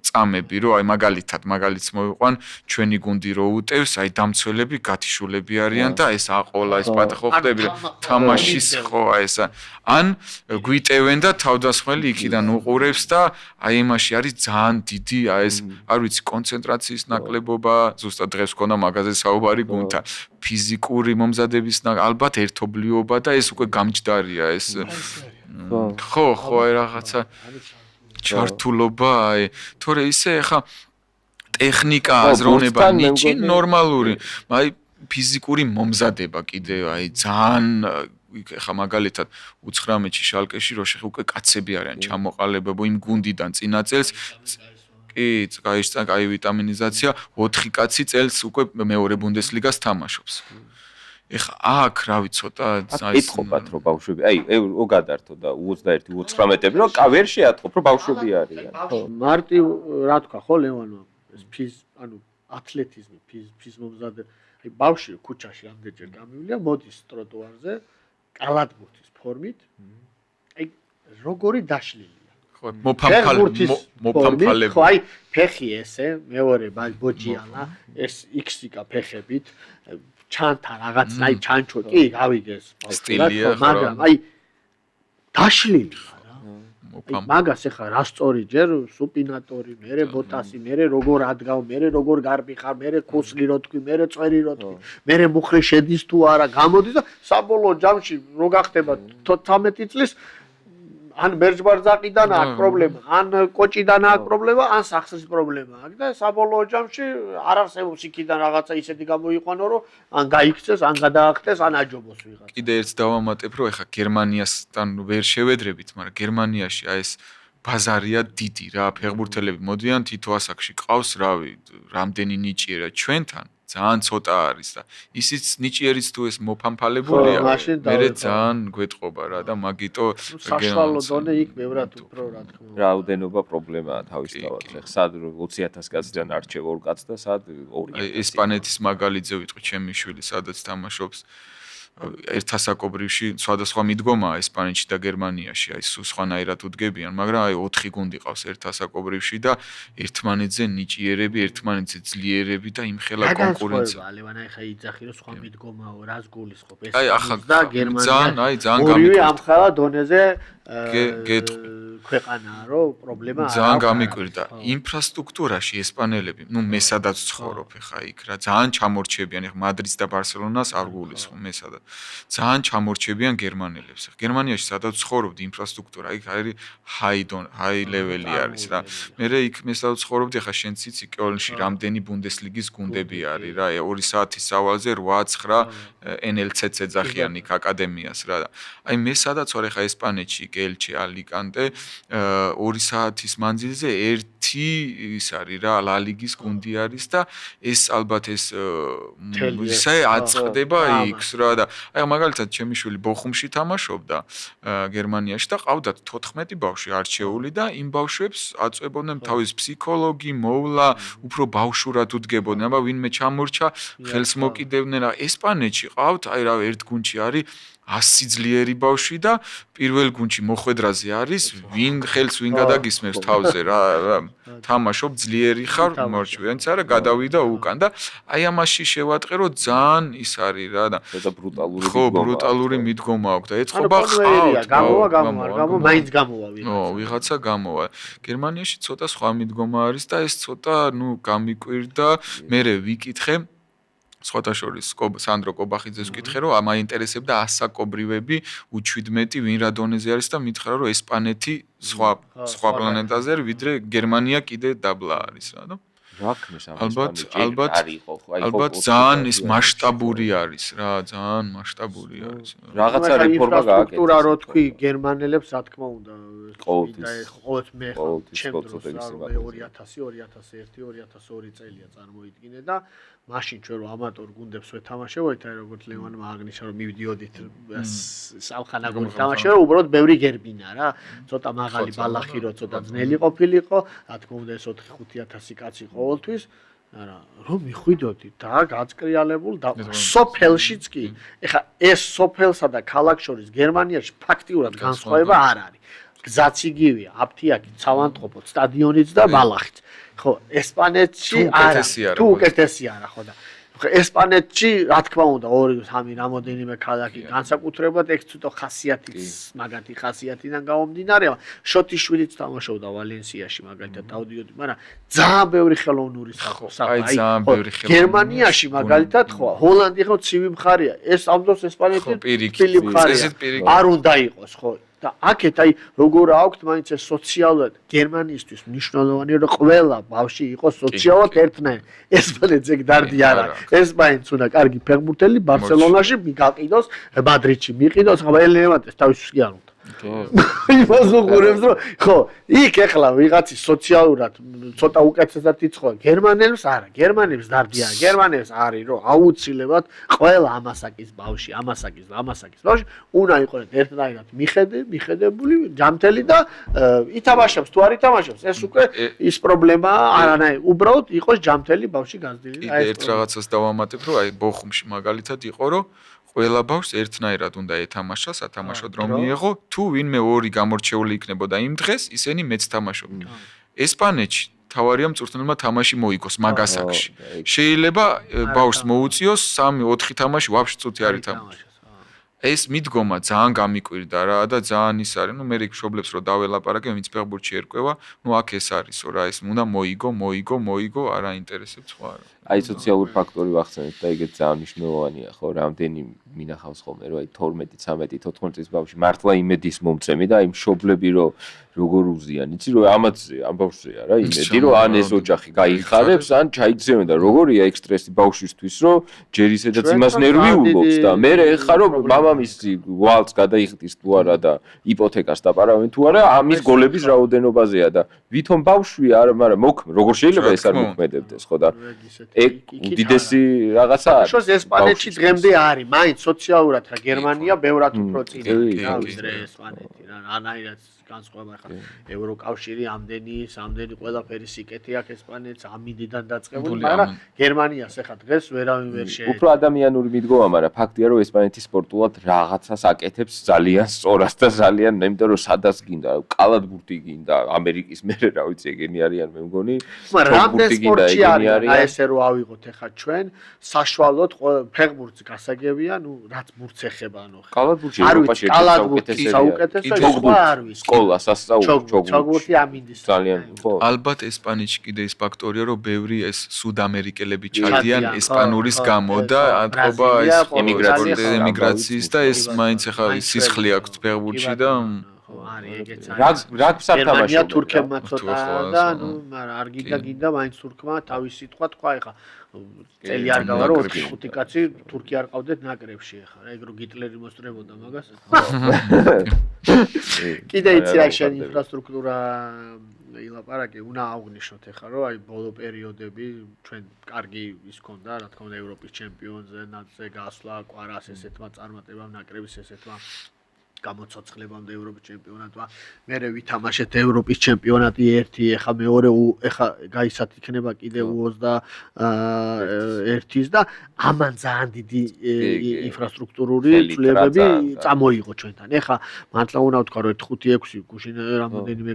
წამები რომ აი მაგალითს მოვიყვან ჩვენი გუნდი რო უტევს აი დამცველები გათიშულები არიან და ეს აყოლა ეს პატახო ხდები თამაშის ხო აი ესა ან გვიტევენ და თავდასხმელი იქიდან უყურებს და აი იმაში არის ძალიან დიდი აი ეს არ ვიცი კონცენტრაციის ნაკლებობა ზუსტად დღეს ვქონდა მაგაზე საუბარი გუნდთან ფიზიკური მომზადების ალბათ ერთობლიობა და ეს უკვე გამჯდარია ეს ხო, აი რაღაცა ჩართულობა, აი, თორე ისე ხა ტექნიკა, აზროვნება, ნიჭი ნორმალური, აი ფიზიკური მომზადება კიდე, აი ძალიან ხა მაგალითად 19-ში შალკეში რო შეხ უკვე კაცები არიან ჩამოყალიბებო იმ გუნდიდან წინა წელს კი, კაი ვიტამინიზაცია 4 კაცი წელს უკვე მეორე ბუნდესლიგას თამაშობს. ეხა აქ რავი ცოტა ეთყობათ რომ ბავშვები, აი ევრო გადართო და 21-19-ები რომ ვერ შეატყობ რომ ბავშვები არიან. ხო, მარტივ რა თქვა ხო ლევანო, ეს ანუ ათლეტიზმი, ფიზმომზადე, აი ბავშვი ქუჩაში ამდენჯერ გამივლია, მოდის ტროტუარზე, კალათბურთის ფორმით, აი როგორი დაშლილია. ხო, მოფამფალები. ხო, აი ფეხი ესე, მეორე ბოჭიანა, ეს XY ფეხებით ჩანთა რაღაც, აი ჩანჩო კი გავიგეს სტილია, მაგრამ აი დაშლილი მაგას ეხა რა სწორი ჯერ სუპინატორი, მერე ბოტასი, მერე როგორ ადგავ, მერე როგორ გარბიხარ, მერე ქუსლი რო თქვი, მერე წვერი რო თქვი, მერე მუხლი შედის თუ არა, გამოდის და საბოლოო ჯამში რო გახდება 13 წლის ან მერჯბარძაყიდან აქვს პრობლემა, ან კოჭიდან აქვს პრობლემა, ან სახსრის პრობლემა აქვს და საბოლოო ჯამში არ არსებობს იქიდან რაღაცა ისეთი გამოიყვანო, რომ ან გაიქცეს, ან გადაახტეს, ან აჯობოს ვიღაც. კიდე ერთ დავამატებ, რომ ეხა გერმანიასთან ვერ შევედრებით, მაგრამ გერმანიაში აი ეს ბაზარია დიდი რა, ფეხბურთელები მოდიან თითო ასაკში ყავს, რავი, რამდენი ნიჭიერა ჩვენთან ძალიან ცოტა არის და ისიც ნიჭიერიც თუ ეს მოფამფალებულია, მე ძალიან გვეტყობა რა და მაგიტო საშუალო დონე იქ ბევრად უფრო რა თქმა უნდა. რაოდენობა პრობლემაა თავისთავად. ხა სად 20,000 კაციდან არჩევ 2 კაცს და სად 2. ესპანეთის მაგალითზე ვიტყვი ჩემი შვილი, სადაც თამაშობს ერთასაკობრივში სხვადასხვა მიდგომაა ესპანეთში და გერმანიაში, აი სხვანაირად უდგებიან, მაგრამ აი 4 გუნდი ყავს ერთასაკობრივში და ერთმანეთზე ნიჭიერები, ერთმანეთზე ძლიერები და იმხელა კონკურენცია. ალევან აი ხა იძახი რომ სხვა მიდგომაო, რას გულისხმობ ეს და გერმანია. ძალიან ორივე ამხელა დონეზე ქვეყანაა, რომ პრობლემა არა. ძალიან გამიკვირდა. ინფრასტრუქტურაში ესპანელები, ნუ მე სადაც ცხოვრობ ხა იქ რა, ძალიან ჩამორჩებიან, ხა მადრიდს და ბარსელონას არ გულისხმობ მე სადაც. ძალიან ჩამორჩებიან გერმანელებს. გერმანიაში სადაც ცხოვრობდი ინფრასტრუქტურა იქ არის ჰაი ლეველი არის რა. მე იქ მე სადაც ცხოვრობდი ხა შენც იცი კეოლნში რამდენი ბუნდესლიგის გუნდები არის რა. 2 საათის სავალზე 8-9 NLCC ეძახიან იქ აკადემიას რა. აი მე სადაც ვარ ხა ესპანეთში, კელჩე, ალიკანტე 2 საათის მანძილზე ერთი ის არის რა, ლა ლიგის გუნდი არის და ეს ალბათ ეს ისე აწყდება იქს რა და აი მაგალითად ჩემი შვილი ბოხუმში თამაშობდა გერმანიაში და ყავდათ 14 ბავშვი არჩეული და იმ ბავშვებს აწვებოდნენ თავის ფსიქოლოგი, მოვლა, უფრო ბავშვურად უდგებოდნენ, აბა ვინმე ჩამორჩა, ხელს მოკიდებდნენ რა. ესპანეთში ყავთ, აი რა ერთ გუნდში არის 100 ძლიერი ბავშვი და პირველ გუნდში მოხვედრაზე არის ვინ ხელს ვინ გადაგისმევს თავზე რა თამაშობ ძლიერი ხარ მორჩვიანც არა გადავიდა უკან და აი ამაში შევატყე რომ ძალიან ის არის რა და ბრუტალური ხო ბრუტალური მიდგომა აქვს და ეწყობა ყავთ გამოვა მაინც გამოვა ვიღაცა გამოვა გერმანიაში ცოტა სხვა მიდგომა არის და ეს ცოტა ნუ გამიკვირდა მე ვიკითხე სხვათა შორის სანდრო კობახიძეს ვკითხე რომ მაინტერესებდა ასაკობრივები U17 ვინ რა დონეზე არის და მითხრა რომ ესპანეთი სხვა პლანეტაზე არის ვიდრე გერმანია კიდე დაბლა არის რა და ალბათ ძალიან ის მასშტაბური არის რა ძალიან მასშტაბური არის რაღაცა რეფორმა გააკეთა სტრუქტურა რო თქვი გერმანელებს რა თქმა უნდა ყოველთვის მე ჩემს 2000-2001-2002 წელია წარმოიდგინე და მაშინ ჩვენ რომ ამატორ გუნდებს ვეთამაშებოდით აი როგორც ლევანმა აღნიშნა რომ მივდიოდით სამხანა გუნდს თამაშებო უბრალოდ ბევრი გერბინა რა ცოტა მაღალი ბალახი რო ცოტა ძნელი ყოფილიყო რა თქმა უნდა ეს 4-5000 კაცი ყოველთვის არა რომ მიხვიდოდი და გაწკრიალებულ და სოფელშიც კი ეხა ეს სოფელსა და ქალაქ შორის გერმანიაში ფაქტიურად განსხვავება არ არის გზაც იგივეა აფთიაქი ცალანტყოფო სტადიონიც და ბალახიც ხო ესპანეთში არა თუ უკეთესი არა ხო და ესპანეთში რა თქმა უნდა 2-3 რამოდენიმე ქალაქი განსაკუთრებულად ეგ ცოტა ხასიათის მაგათი ხასიათიდან გამომდინარეა შოტიშვილიც თამაშობდა ვალენსიაში მაგალითად დავდიოდი მაგრამ ძალიან ბევრი ხელოვნური აი გერმანიაში მაგალითად ხო ჰოლანდი ხო ცივი მხარეა ეს ამ დროს ესპანეთი პირი მხარეა არ უნდა იყოს ხო და აქეთ აი როგორ აქვთ მაინც ეს სოციალურად გერმანიისთვის მნიშვნელოვანი რომ ყველა ბავშვი იყოს სოციალურად ერთნაირი. ესპანეთს ეგ დარდი არა. ესპანეთს უნდა კარგი ფეხბურთელი ბარსელონაში მიგაყიდოს, მადრიდში მიყიდოს, ხა ელემენტეს თავისთვის კი არ უნდა. იმას უყურებს რომ ხო იქ ეხლა ვიღაცი სოციალურად ცოტა უკეთესად იცხოვა გერმანელს არა გერმანელს დარდია გერმანელს არის რომ აუცილებლად ყველა ამასაკის ბავში ბავში უნდა იყოს ერთნაირად მიხედებული ჯამთელი და ითამაშებს თუ არ ითამაშებს ეს უკვე ის პრობლემაა არანაირი უბრალოდ იყოს ჯამთელი ბავში გაზრდილი აი ერთ რაღაცას დავამატებ რომ აი ბოხუმში მაგალითად იყო რომ ყველა ბავშვს ერთნაირად უნდა ეთამაშა, სათამაშო დრო მიეღო, თუ ვინმე ორი გამორჩეული იქნებოდა იმ დღეს, ისინი მეც თამაშობდნენ. ესპანეთში თავარია მწვრთნელმა თამაში მოიგოს მაგასაკში. შეიძლება ბავშვს მოუწიოს 3-4 თამაში ვაფშე წუთი არ ითამაშოს. ეს მიდგომა ძალიან გამიკვირდა რა და ძალიან ის არის, მე იქ მშობლებს რო დაველაპარაკე, ვინც ფეხბურთში ერკვევა, აქ ეს არისო რა, ეს უნდა მოიგო, არ აინტერესებს სხვა რა. აი სოციალური ფაქტორი ვახსენეთ და ეგეც ძალიან მნიშვნელოვანია, ხო, რამდენი მინახავს ხოლმე, რომ აი 12, 13, 14 წლის ბავშვი მართლა იმედის მომწემი და აი მშობლები რომ როგორ უზიან, იცი რომ ამათზე ამ ბავშვზეა რა იმედი, რომ ან ეს ოჯახი გაიხარებს, ან ჩაიგზავნა და როგორია ეგ სტრესი ბავშვისთვის, რომ ჯერ ისედაც იმას ნერვიულობს და მე ეხა რომ მამამისი ვალს გადაიხდის თუ არა და იპოთეკას დაპარავენ თუ არა, ამის გოლების რაოდენობაზეა და ვითომ ბავშვი არა, მაგრამ როგორ შეიძლება ეს არ მოქმედებდეს, ხო და ეგ უდიდესი რაღაცა არის. შოს ესპანეთში დღემდე არის, მაინც სოციალურად რა გერმანია ბევრად უფრო წინ არის, ვიდრე ესპანეთი რა. ანაირად განსხვავება ხა ევროკავშირი ამდენი ყველაფერი სიკეთე აქვს ესპანეთს ამინდიდან დაწყებული, მაგრამ გერმანიას ახლა დღეს ვერავინ ვერ შეიძლება. უფრო ადამიანური მიდგომა, მაგრამ ფაქტია რომ ესპანეთი სპორტულად რაღაცას აკეთებს ძალიან სწორად და ძალიან, იმიტომ რომ სადაც გინდა, კალათბურთი გინდა, ამერიკის მერე რა ვიცი, ეგენი არიან მე მგონი. რამდენ სპორტში არის, აი ესე რომ ავიღოთ ახლა ჩვენ, საშუალოდ ფეხბურთს გასაგებია, რაც ბურთს ეხება, კალათბურთში ევროპაში კალათბურთი საუკეთესო სხვა არ ვიცი. სკოლა სასწავლო ჩოგბურთი ამინდის ძალიან ხო ალბათ ესპანეთში კიდე ის ფაქტორია რომ ბევრი ეს სუდამერიკელები ჩადიან ესპანურის გამო და ათყობა ეს ემიგრაციის და ეს მაინც ახლა სისხლი აქვს ფეხბურთში და არის ეგეც არის რაგბს არ თამაშობენ თურქებმა ცოტა და მაგრამ არ გინდა მაინც თურქმა თავის სიტყვა თქვა ახლა წელი არ გავა რომ 4-5 კაცი თურქი არ ყავდეთ ნაკრებში ახლა ეგ რო გიტლერი მოსწრებოდა მაგას კიდე იცი რა შენ ინფრასტრუქტურა ილაპარაკე უნდა აღვნიშნოთ ახლა რომ აი ბოლო პერიოდები ჩვენ კარგი ის ქონდა რა თქმა უნდა ევროპის ჩემპიონზე ნაცე გასვლა კვარას ესეთმა წარმატებამ ნაკრების ესეთმა გამოცოცხლებამდე ევროპის ჩემპიონატმა მერე ვითამაშეთ ევროპის ჩემპიონატი ერთი ეხა მეორე ეხა გაისათ იქნება კიდე U21-ის და ამან ძალიან დიდი ინფრასტრუქტურული ცვლილებები წამოიღო ჩვენთან ეხა მართლა უნდა ვთქვა რომ 5-6 გუშინ რამოდენიმე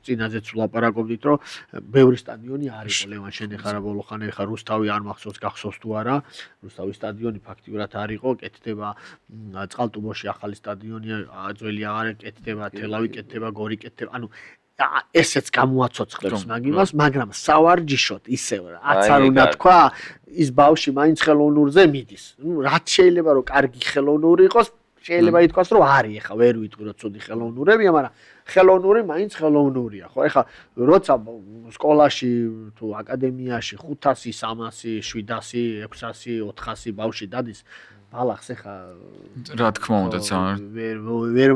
წინაზეც ვლაპარაკობდით რომ ბევრი სტადიონი არ იყო ლევან შენ ეხა რა ბოლოხან ეხა რუსთავი არ მახსოვს გახსოვს თუ არა რუსთავის სტადიონი ფაქტიურად არ იყო კეთდება წყალტუბოში ახალი სტადიონია ძველი აღარ ეკეთდება, თელავი კეთდება, გორი კეთდება. ანუ ესეც გამოაცოცხლებს მაგ იმას, მაგრამ სავარჯიშოდ ისევ რაც არ უნდა თქვა, ის ბავშვი მაინც ხელოვნურზე მიდის. ნუ რაც შეიძლება რომ კარგი ხელოვნური იყოს, შეიძლება ითქვას რომ არის, ახლა ვერ ვიტყვი რომ ცუდი ხელოვნურებია, მაგრამ ხელოვნური მაინც ხელოვნურია, ხო? ახლა როცა სკოლაში თუ აკადემიაში 500, 300, 700, 600, 400 ბავშვი დადის ბალახს ახლა რა თქმა უნდა ძალიან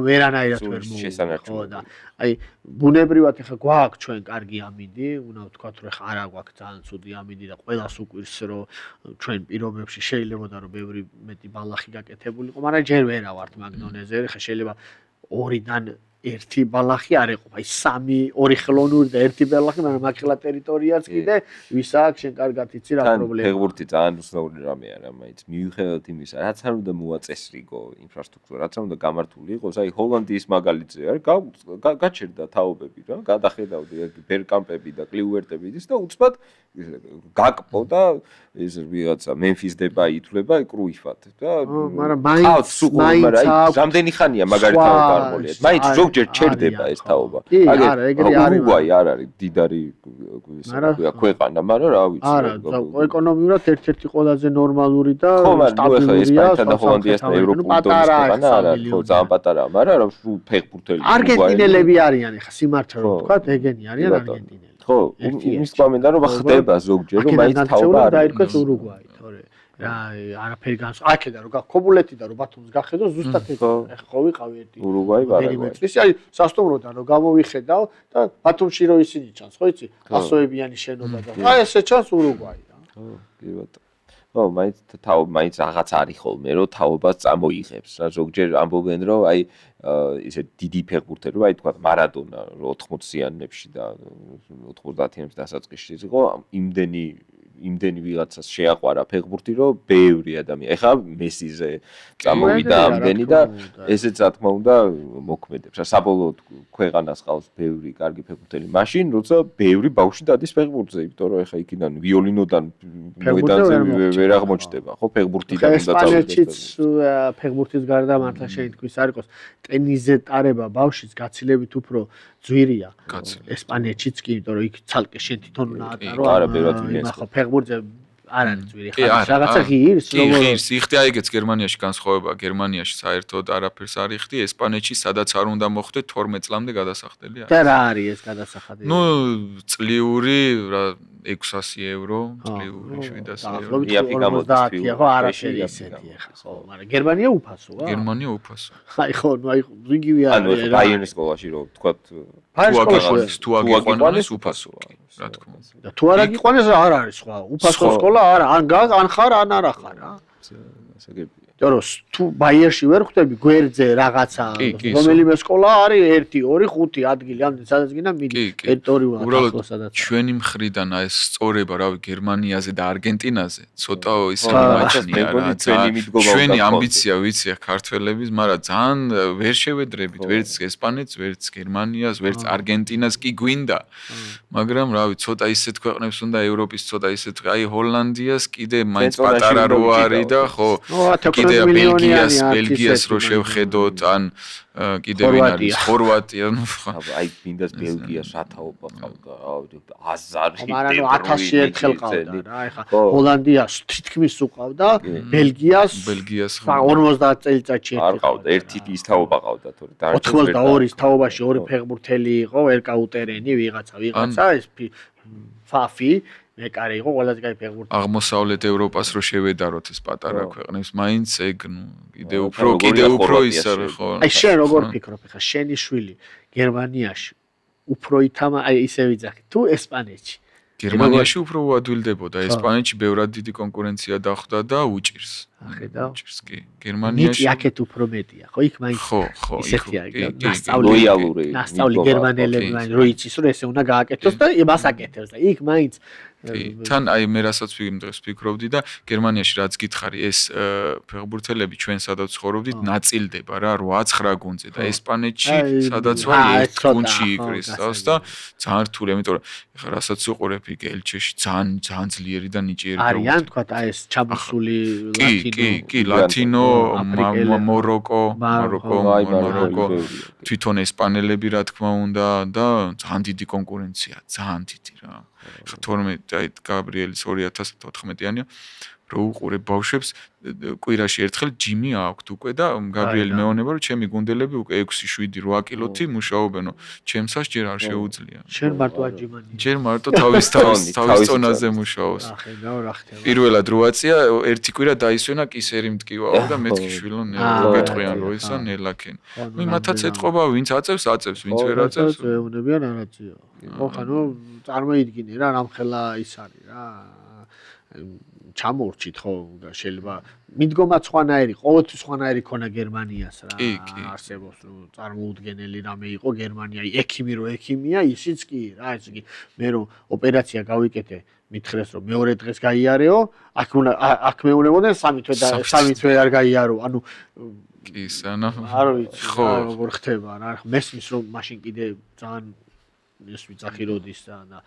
ვერანაირად ვერ მოხდა და აი ბუნებრივად ახლა გვაქვს ჩვენ კარგი ამინდი, უნდა ვთქვათ რომ ახლა არა გვაქვს ძალიან ცუდი ამინდი და ყველას უკვირს რომ ჩვენ პირობებში შეიძლებოდა რომ ბევრი მეტი ბალახი გაკეთებულიყო, მაგრამ ჯერ ვერა ვართ მაგდონეზე, ახლა შეიძლება 2-დან 1 ბალახი არ ეყოფა, აი 2 ხელოვნური და 1 ბალახი, მაგრამ მაგხელა ტერიტორიაც კიდე ვის აქვს შენ კარგად იცი რა პრობლემაა. ფეხბურთი ძალიან უცნაური რამეა რა, მაინც მიუხედავად იმისა, რაც არ უნდა მოაწესრიგო ინფრასტრუქტურა, რაც არ უნდა გამართული იყოს, აი ჰოლანდიის მაგალითზე არის, გაჩერდა თაობები რა, გადახედავდი ბერკამპები და კლიუვერტები და უცბად გაკპო და ეს ვიღაცა მემფის დება ითვლება კრუიფად და მაგრამ მაინც რამდენი ხანია მაგარი თავი გარმოლია. მაინც ზოგჯერ ჩერდება ეს თაობა. ურუგვაი არ არის დიდარი ქვეყანა, მაგრამ რა ვიცი. არა, ეკონომიურად ერთ-ერთი ყველაზე ნორმალური და სტაბილურია. ესპანეთთან და ჰოლანდიასთან ევროპული ქვეყანა არ არის, ხო, ძალიან პატარაა, მაგრამ ფეხბურთელი არგენტინელები არიან ახლა სიმართლე რომ ვთქვათ, ეგენი არიან არგენტინელები. ხო, იმის თქმა რომ ხდება ზოგჯერ რომ მაინც თაობა არის. დაირქვეს ურუგვაი, თორე რა არაფერი განსხვავება. აქედან რომ ქობულეთიდან რომ ბათუმს გახედო ზუსტად ეგ ხო ვიყავი ერთი ურუგვაი ვარაგვაი. აი სასტუმროდან რომ გამოვიხედავ და ბათუმში რო ისინი ჩანს, ხო იცი? ასოებიანი შენობა და აი ესე ჩანს ურუგვაი რა. ხო, კი ბატონო. ხო, მაინც რაღაც არის ხოლმე, რომ თაობას წამოიღებს რა. ზოგჯერ ამბობენ, რომ აი ისე დიდი ფეხბურთელი, აი თქვა მარადონა 80-იანებში და 90-იანებში დასაწყისში იყო, იმდენი ვიღაცას შეაყვარა ფეხბურთი, რომ ბევრი ადამიანი. ეხლა მესიზე წამოვიდა ამდენი და ესეც რა თქმა უნდა მოქმედებს. საბოლოოდ ქვეყანას ყავს ბევრი კარგი ფეხბურთელი. მაშინ როცა ბევრი ბავშვი დადის фეხბურთზე, იმიტომ რომ ეხლა იქიდან ვიოლინოდან მოედანზე ვერ აღმოჩნდება, ხო, ფეხბურთიდან უნდა წავიდეს. ესპანეთშიც ფეხბურთის გარდა მართლა შეიტყვის არ იყოს, ტენისზე ტარება ბავშვის გაცილებით უფრო ძვირია. ესპანეთშიც კი, იმიტომ რომ იქ ცალკე შენ თვითონ უნდა ატარო. არა, ბევრად ვინეს. ხო, ფეხბურთზე არ არის ძვირი ხარ. რაღაცა ღირს, ღირს, იხდი აი ეგეც გერმანიაში განსხვავება, გერმანიაში საერთოდ არაფერს არ იხდი, ესპანეთში სადაც არ უნდა მოხდე 12 წლამდე გადასახდელი არის. და რა არის ეს გადასახადი? ნუ წლიური რა 600 евро, წლიური 700 евро. იაფი გამოდის. ხო, არაფერი ისეთი ახლა, ხო, მაგრამ გერმანია უფასოა? გერმანია უფასო. აი ხო, აი იგივე არის. ანუ ბაიერნის სკოლაში რო ვთქვათ, თუ აგიყვანეს უფასოა, რა თქმა უნდა. და თუ არ აგიყვანეს არ არის სხვა. უფასო სკოლა არა, ან ხარ, ან არა ხარ, რა. ასაგებია. დიახ, თუ ბაიერში ვერ ხვდები გვერდზე რაღაცა, რომელიმე სკოლა არის 1, 2, 5 ადგილი, ამდენ სადაც გინდა მიდი ტერიტორიულად ახლოს სადაც. ჩვენი მხრიდან აი ეს სწორება, რავი, გერმანიაზე და არგენტინაზე, ცოტა ისე მაჩნია რა. ჩვენი ამბიცია ვიცი აქ ქართველების, მაგრამ ძალიან ვერ შევედრებით, ვერც ესპანეთს, ვერც გერმანიას, ვერც არგენტინას კი გვინდა. მაგრამ რავი, ცოტა ისეთ ქვეყნებს უნდა ევროპის ცოტა ისეთ, აი ჰოლანდიას კიდე მაინც პატარა რო არის და ხო ბელგიას რო შევხედოთ ან კიდე ვინ არის ხორვატია ნუ აი გინდას ბელგიას ათაობა ყავდა 1000 მაგრამ 1000 ერთხელ ყავდა რა ეხა ჰოლანდიას თითქმის უყავდა ბელგიას 50 წელიწადში არ ყავდა ერთი ის თაობა ყავდა თორე 82-ის თაობაში ორი ფეხბურთელი იყო ერკაუტერენი ვიღაცა ეს ფაფი მეკარე იყო ყველაზე კაი ფეხბურთელი. აღმოსავლეთ ევროპას რო შევედაროთ ეს პატარა ქვეყნებს, მაინც ეგ ნუ კიდე უფრო ის არის ხო. აი შენ როგორ ფიქრობ ხა შენი შვილი გერმანიაში უფრო ითამა აი ისე ვიძახი თუ ესპანეთში. გერმანიაში უფრო უადვილდებოდა, ესპანეთში ბევრად დიდი კონკურენცია დახვდა და უჭირს. ახედავ. უჭირს კი. გერმანიაში აქეთ უფრო მეტია, ხო? იქ მაინც ხო, ისეთია, ლოიალური. ნასწავლი გერმანელები მაინც რო იცის რომ ესე უნდა გააკეთოს და იმას აკეთებს და იქ მაინც თან აი მე რასაც დღეს ფიქრობდი და გერმანიაში რაც გითხარი ეს ფეხბურთელები ჩვენ სადაც ცხოვრობდით ნაწილდება რა 8-9 გუნდზე და ესპანეთში სადაც ვარ ერთ გუნდში იკრის თავს და ძალიან რთული იმიტომ რომ ეხლა რასაც უყურებ იქ ელჩეში ძალიან ძლიერი და ნიჭიერი არიან თქვა აი ეს ჩამოსული კი ლათინო მოროკო თვითონ ესპანელები რა თქმა უნდა და ძალიან დიდი კონკურენცია ძალიან დიდი რა 12 აი გაბრიელის 2014-იანია რო უყურებ ბავშვებს კვირაში ერთხელ ჯიმი აქვთ უკვე და გაბრიელი მეუბნება რომ ჩემი გუნდელები უკვე 6-7-8 კილოთი მუშაობენო ჩემსას ჯერ არ შეუძლია შენ მარტო აჯიმანი ჯერ მარტო თავის წონაზე მუშაობს რა ხდება პირველად რო აწია ერთი კვირა დაისვენა კისერი მტკივაო და მეთქი შვილო გეტყვიან რო ისა ნელაკენ ნუ იმათაც ეთყობა ვინც აწევს ვინც ვერ აწევს ეუნებიან არ აწიო ხო ხანო წარმოიდგინე რა რამხელა ის არის რა ჩამორჩით ხო და შეიძლება მიდგომა სხვანაირი ყოველთვის სხვანაირი ქონა გერმანიას რა არსებობს რომ წარმოუდგენელი რამე იყო გერმანია ექიმი რო ექიმია ისიც კი რა ეს კი მე რომ ოპერაცია გავიკეთე მითხრეს რომ მეორე დღეს გაიარეო აქ მეუნებოდნენ 3 თვე არ გაიარო ანუ კი სანა არ ვიცი ხო როგორ ხდება რა მესმის რომ მაშინ კიდე ძალიან ეს ვიძახი როდის და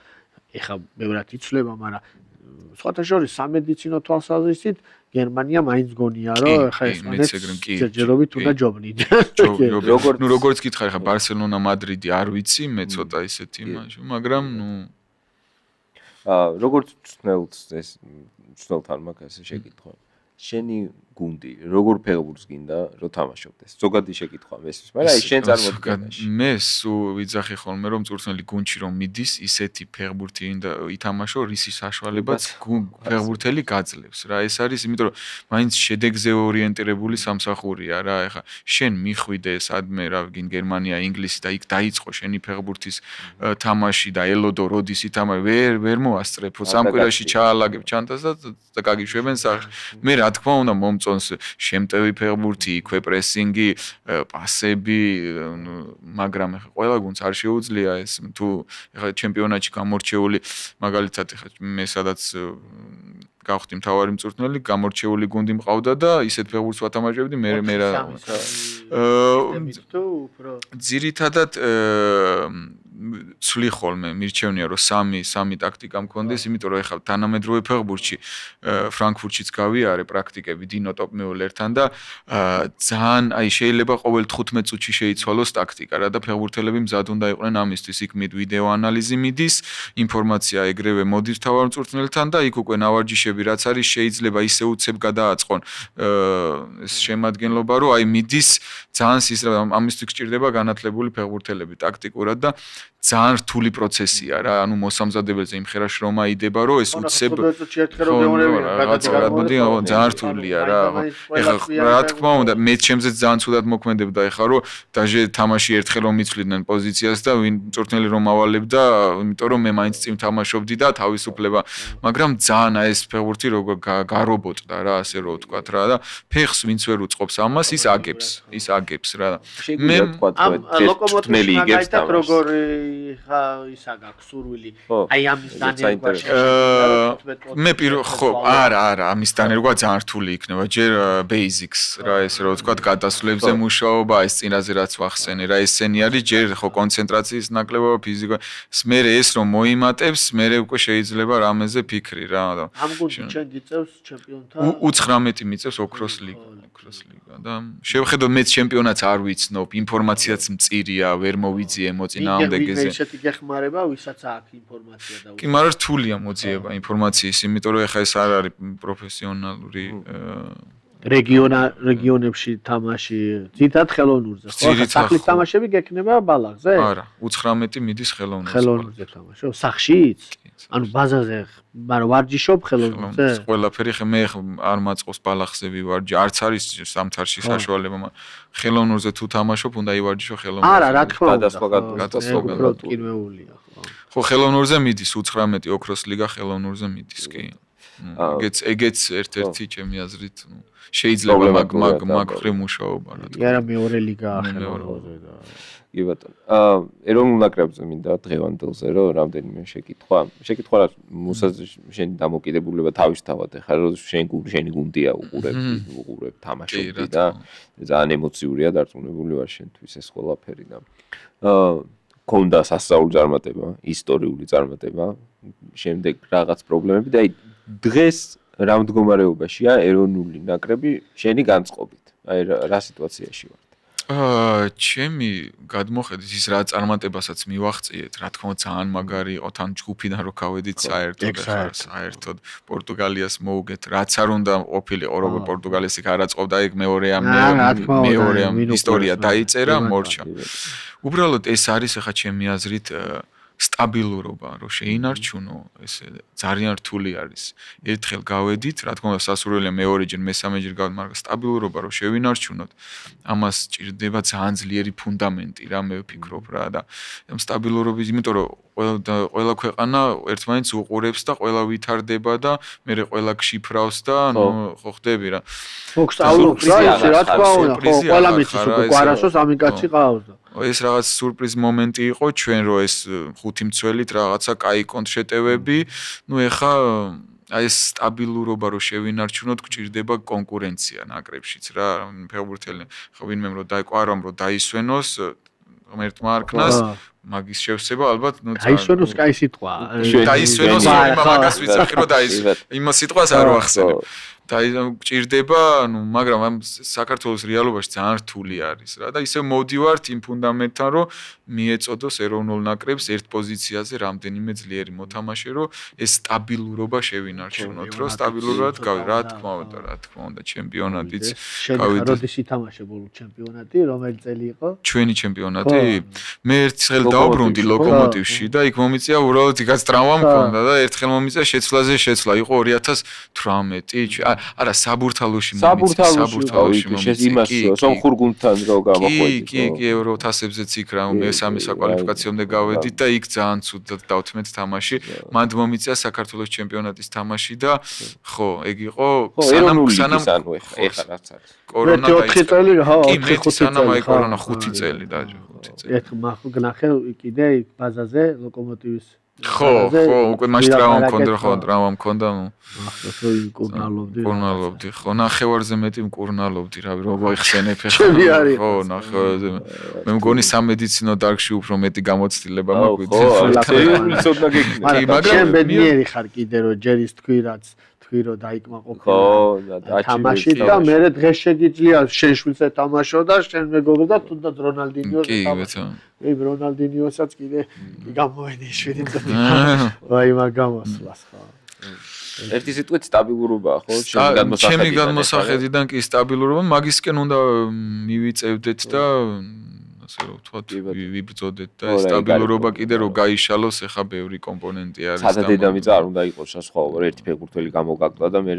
ეხა ბევრად იცვლება მაგრამ სხვათა შორის სამედიცინო თვალსაზრისით გერმანია მაინც გონია რომ ხა ესპანეთს ჯერჯერობით უნდა ჯობნიდნენ. ნუ როგორც გითხარი ხა ბარსელონა, მადრიდი არ ვიცი, მე ცოტა ისეთი იმაში, მაგრამ ნუ როგორც ცნელთან მაგ ასე შეკითხვა. შენი გუნდი როგორ ფეხბურთს გინდა რომ თამაშობდეს? ზოგადი შეკითხვა მესმის, მაგრამ აი შენ წარმოდგენაში. მე სულ ვიძახი ხოლმე რომ წურწნელი გუნდში რომ მიდის, ისეთი ფეხბურთი ითამაშო, რისი საშუალებაც ფეხბურთელი გაძლევს რა. ეს არის, იმიტომ რომ მაინც შედეგზე ორიენტირებული სამსახურია რა. ეხა შენ მიხვიდე სადმე რა გინ გერმანია, ინგლისი და იქ დაიწყო შენი ფეხბურთის თამაში და ელოდო როდის ითამაშე, ვერ მოასწრეფო, სამ კვირაში ჩაალაგებ ჩანტას და გაგიშვებენ სახში. მე რა თქმა უნდა მომწონს შემტევი ფეხბურთი, იქვე პრესინგი, პასები, მაგრამ ეხა ყველა გუნდს არ შეუძლია ეს თუ ეხა ჩემპიონატში გამორჩეული მაგალითად ეხა მე სადაც გავხდი მთავარი მწვრთნელი, გამორჩეული გუნდი მყავდა და ისეთ ფეხბურთს ვათამაშებდი მე ძირითადად ცვლი ხოლმე მირჩევნია რომ სამი ტაქტიკა მქონდეს, იმიტომ რომ ეხლა თანამედროვე ფეხბურთში ფრანკფურტშიც გავიარე პრაქტიკები დინო ტოპ-მეულერთან და ძალიან აი შეიძლება ყოველ 15 წუთში შეიცვალოს ტაქტიკა რა და ფეხბურთელები მზად უნდა იყვნენ ამისთვის. იქ ვიდეო ანალიზი მიდის, ინფორმაცია ეგრევე მოდის მთავარ მწვრთნელთან და იქ უკვე ნავარჯიშები რაც არის შეიძლება ისე უცებ გადააწყონ ეს შემადგენლობა რომ აი მიდის ძალიან ამისთვის გჭირდება განათლებული ფეხბურთელები ტაქტიკურად და ძალიან რთული პროცესია რა, ანუ მოსამზადებელზე იმხერა შრომა იდება, რომ ეს უცებ ძალიან რთულია რა. ეხლა რა თქმა უნდა, მე ჩემზეც ძალიან ცუდად მოქმედებდა ეხლა, რომ დაჟე თამაში ერთხელ რომ მიცვლიდნენ პოზიციას და ვინ მწვრთნელი რომ ავალებდა, იმიტომ რომ მე მაინც წინ თამაშობდი და თავისუფლება, მაგრამ ძალიან ეს ფეხბურთი როგორ გარობოტდა რა, ასე რომ ვთქვათ რა და ფეხს ვინც ვერ უწყობს ამას, ის აგებს რა. მე ლოკომოტივი იგებს და როგორი ხა ისა გაქვს სურვილი აი ამის დანერგვა მე ხო არა ამის დანერგვა ძალიან რთული იქნება ჯერ basics რა ესე რომ ვთქვათ გადასვლებზე მუშაობა ეს წინაზე რაც ვახსენე რა ესენი არის ჯერ ხო კონცენტრაციის ნაკლებობა ფიზიკა მე ეს რომ მოიმატებს მე უკვე შეიძლება რამეზე ფიქრი რა ამ გუნდში ჩვენ გიწევს ჩემპიონთა U19 მიწევს ოქროს ლიგა და შევხედო მე ჩემპიონატს არ ვიცნობ ინფორმაციაც მწირია ვერ მოვიძიე მოწინააღმდეგეზე ისეთი გეხმარება ვისაც აქვს ინფორმაცია და კი მაგრამ რთულია მოძიება ინფორმაციის იმიტომ რომ ეხა ეს არ არის პროფესიონალური რეგიონებში თამაში ძირითადად ხელოვნურზე ხო სახლის თამაშები გექნება ბალახზე არა U19 მიდის ხელოვნურზე თამაში სახშიც ანუ ბაზაზე მაგრამ ვარჯიშობ ხელოვნურზე ყველაფერი მე არ მაწყობს ბალახზე ვივარჯი არც არის სამთარში საშუალება მაგრამ ხელოვნურზე თუ თამაშობ უნდა ივარჯიშო ხელოვნურზე არა რა თქმა უნდა გადასვლაგად კინვეულია ხო ხელოვნურზე მიდის U19 ოქროს ლიგა ხელოვნურზე მიდის კი ეგეც ერთ-ერთი ჩემი აზრით შეიძლება მაგ მხრივ მუშაობა რა თქმა უნდა არა მეორე ლიგაა ხელოვნურზე და კი ბატონო ეროვნულ ნაკრებზე მინდა დღევანდელზე რომ რამდენიმე შეკითხვა რა მუსაზე შენი დამოკიდებულება თავისთავად ეხლა რომ შენი გუნდია უყურებ თამაშობდი და ძალიან ემოციურია დარწმუნებული ვარ შენთვის ეს ყველაფერი და ქონდა სასწაული წარმატება ისტორიული წარმატება შემდეგ რაღაც პრობლემები და აი დღეს რა მდგომარეობაშია ეროვნული ნაკრები შენი განწყობით აი რა სიტუაციაში ვარ ჩემი გადმოხედით ის რა წარმატებასაც მივაღწიეთ, რა თქმა უნდა ძალიან მაგარი იყო თან ჯგუფიდან რო გავედით საერთოდ პორტუგალიას მოუგეთ, რაც არ უნდა ყოფილიყო როგორ პორტუგალიას იქ არაწყობდა ეგ მეორე ისტორია დაიწერა მორჩა. უბრალოდ ეს არის ახლა ჩემი აზრით სტაბილურობა რო შეინარჩუნო ესე ძალიან რთული არის ერთხელ გავედით რა თქმა უნდა სასურველია მეორეჯერ მესამეჯერ გავედით მაგრამ სტაბილურობა რო შევინარჩუნოთ ამას ჭირდება ძალიან ძლიერი ფუნდამენტი რა მე ვფიქრობ რა და ამ სტაბილურობის იმიტომ რომ ყველა ქვეყანა ერთმანეთს უყურებს და ყველა ვითარდება და მე ყველა გშიფრავს და ნუ ხო ხდები რა ხო სტაბილურობა რა თქმა უნდა ხო ყველა მიცის უკვე კვარასოს ამიკაცი ყავს და ეს რაღაც სურპრიზ მომენტი იყო ჩვენ რო ეს ხუთი მცველით რაღაცა კაი კონტრშეტევები ნუ ეხა აი ეს სტაბილურობა რო შევინარჩუნოთ გჭირდება კონკურენცია ნაკრებშიც რა ფეხბურთელი ხო ვინმე რო დაიყვარომ რო დაისვენოს ღმერთმა არქნას მაგის შევსება ალბათ დაისვენოს კაი სიტყვა. დაისვენოს მაგას ვიცახი რომ იმ სიტყვას არ ვახსენებ. ჭირდება, მაგრამ ამ საქართველოს რეალობაში ძალიან რთული არის რა და ისე მოვდივართ იმ ფუნდამენტთან, რომ მიეწოდოს ეროვნულ ნაკრებს ერთ პოზიციაზე რამდენიმე ძლიერი მოთამაშე, რომ ეს სტაბილურობა შევინარჩუნოთ, რომ სტაბილურად რა თქმა უნდა, ჩემპიონატიც გავიდეთ. როდის ითამაშე ბოლო ჩემპიონატი, რომელი წელი იყო? ჩვენი ჩემპიონატი? მე ერთხელ დავბრუნდი ლოკომოტივში და იქ მომიწია უბრალოდ იქაც ტრავმა მქონდა და ერთხელ მომიწია შეცვლაზე შეცვლა, იყო 2018. არა საბურთალოში იმას სომხურ გუნდთან რო გამოყვედით კი ევრო თასებზეც იქ რა მესამე საკვალიფიკაციომდე გავედით და იქ ძალიან ცუდად დავთმეთ თამაში მანდ მომიწია საქართველოს ჩემპიონატის თამაში და ხო ეგ იყო სანამ ეხა რაც არის კორონა და 4 წელი რა კი მე სანამ აი კორონა 5 წელი დაჟე 5 წელი ერთ ნახე კიდე ბაზაზე ლოკომოტივის ხო უკვე მაშ ტრავმა მქონდა კურნალობდი ხო ნახევარზე მეტი მკურნალობდი რავი რო მოიხსენებ ახლა ხო ნახევარზე მე მგონი სამედიცინო დარგში უფრო მეტი გამოცდილება მაქვს მაგრამ ბედნიერი ხარ კიდე რომ ჯერის თქვი რაც რო დაიკმაყოფილა თამაში და მე დღეს შეგიძლია შენ შვილს ეთამაშო და შენ მეგობრებს და თუნდაც რონალდინიოს ეთამაშო. კი რონალდინიოსაც კიდე გამოვედი 7 წელი. ვაი მაგამოსლას ხო. ერთი სიტყვით სტაბილურობაა ხო? ჩემი გადმოსახედიდან კი სტაბილურობა მაგისკენ უნდა მივიწევდეთ და ასე რომ ვთქვათ ვიბრძოდეთ და სტაბილურობა კიდე რო გაიშალოს ეხა ბევრი კომპონენტი არის და დედამიწა არ უნდა იყოს სასხვაო რომ ერთი ფეხბურთელი გამოგაგდა და მე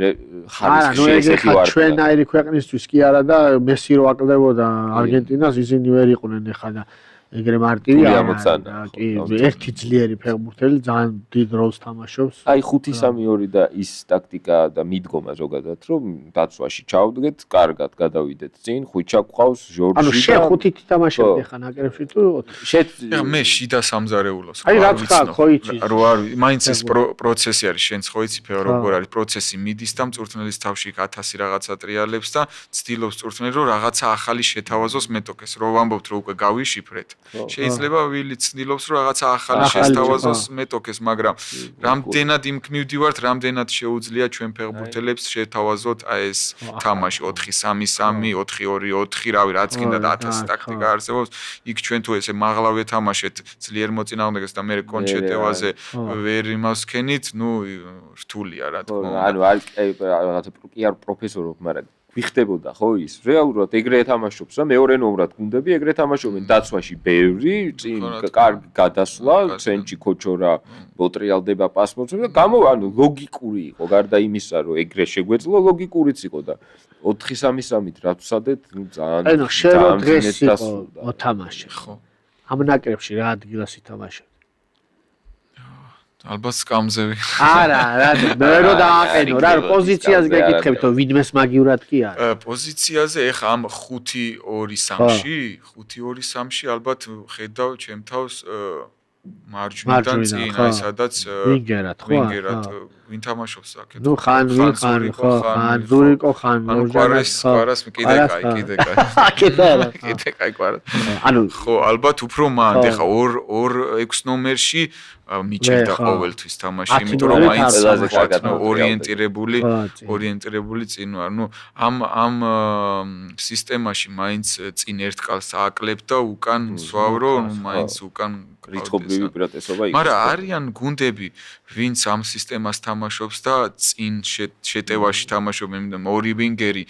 ხარისხი შეესეთი ვარ ჩვენაირი ქვეყნისთვის კი არა და მესი რო აკლდებოდა არგენტინას ისინი ვერ იყვნენ ეხა და ეგრე მარტივი კი ერთი ძლიერი ფეხბურთელი ძალიან დიდ როლს თამაშობს აი 5-3-2 და ის ტაქტიკა და მიდგომა ზოგადად რომ დაცვაში ჩავდგეთ კარგად გადავიდეთ წინ ხვიჩა გყავს ჟორჟი ანუ შე 5-ით თამაშობდი ხა ნაკრებში თუ 4 მე შიდა სამზარეულოს აი რა თქვა ხო იცი რო არ მაინც ეს პროცესი არის შენც ხო იცი როგორ არის პროცესი მიდის და მწვრთნელის თავში 1000 რაღაცა ტრიალებს და ცდილობს მწვრთნელი რომ რაღაცა ახალი შეთავაზოს მეტოქეს რო ვამბობთ რომ უკვე გავიშიფრეთ შეიძლება ვილი ცდილობს რომ რაღაცა ახალი შეესთავაზოს მეტოქეს მაგრამ რამდენად იმქმნივდივართ რამდენად შეუძლია ჩვენ ფეხბურთელებს შეთავაზოთ აი ეს თამაში 4-3-3 4-2-4 რავი რაც კიდე და 1000 ტაქტიკა არსებობს იქ ჩვენ თუ ესე მაღლა ვეთამაშეთ ძლიერ მოწინააღმდეგეს და მე კონჩეტევაზე ვერ იმას ქენით ნუ რთულია რა თქმა უნდა ანუ რაღაცა კი არ პროფესორო მაგრამ ვიხდებოდა ხო ის რეალურად ეგრე ეთამაშობს რა მეორე ნომრად გუნდები ეგრე ეთამაშობენ დაცვაში ბევრი წინ კარგი გადასვლა ცენტრი ქოჩორა მოტრიალდება პასპორტს და ანუ ლოგიკური იყო გარდა იმისა რომ ეგრე შეგვეძლო ლოგიკურიც იყო და 4-3-3-ით რა ვსადეთ ნუ ძალიან ანუ შერო დღეს იყო მოთამაშე ხო ამ ნაკრებში რა ადგილას ითამაშე ალბათ სკამზე არა რა მე რო დააყენო რა პოზიციას გეკითხებთ რომ ვინმეს მაგივრად კი არა პოზიციაზე ეხა ამ 5-2-3-ში 5-2-3-ში ალბათ ხედავ ჩემთავს მარჯვნიდან წინ აი სადაც ვინგერად ვინ თამაშობს აქეთ ნუ ხან ზურიკო ხან კვარას კიდე კაი ანუ ხო ალბათ უფრო მანდ ეხა 2-6 ნომერში მიჭირდა ყოველთვის თამაში იმიტომ რომ მაინც ორიენტირებული წინ ვარ ნუ ამ სისტემაში მაინც წინ ერთკალს ააკლებთ და უკან სვავრო ნუ მაინც უკან რიცხობრივი უპირატესობა იქნება მაგრამ არიან გუნდები ვინც ამ სისტემას თამაშობს და წინ შეტევაში თამაშობენ ორი ვინგერი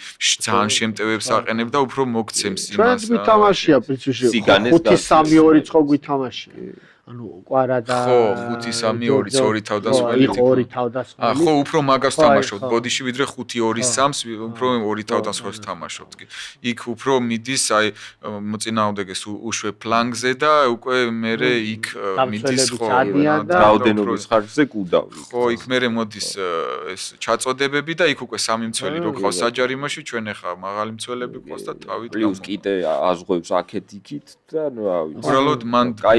ძალიან შემტევებს აყენებ და უფრო მოგცემს იმას ჩვენ გვითამაშია პრინციპში 5-3-2 ხო გვითამაშია ანუ კვარა და ხო 5-3-2 ორი თავდასხმელი ორი თავდასხმელი ხო უფრო მაგას თამაშობთ ბოდიში ვიდრე 5-2-3-ს უფრო ორი თავდასხმელს თამაშობთ კი იქ უფრო მიდის აი მოწინააღმდეგეს უშვე ფლანგზე და უკვე მერე იქ მიდის ხო რაოდენობის ხარჯზე კუდავი ხო იქ მერე მოდის ეს ჩაწოდებები და იქ უკვე სამი მცველი რო გყავს საჯარიმოში ჩვენ ახლა მაღალი მცველები გყავს და თავით პლუს კიდე აზღვევს აქეთ იქით და ნუ რა ვიცი უბრალოდ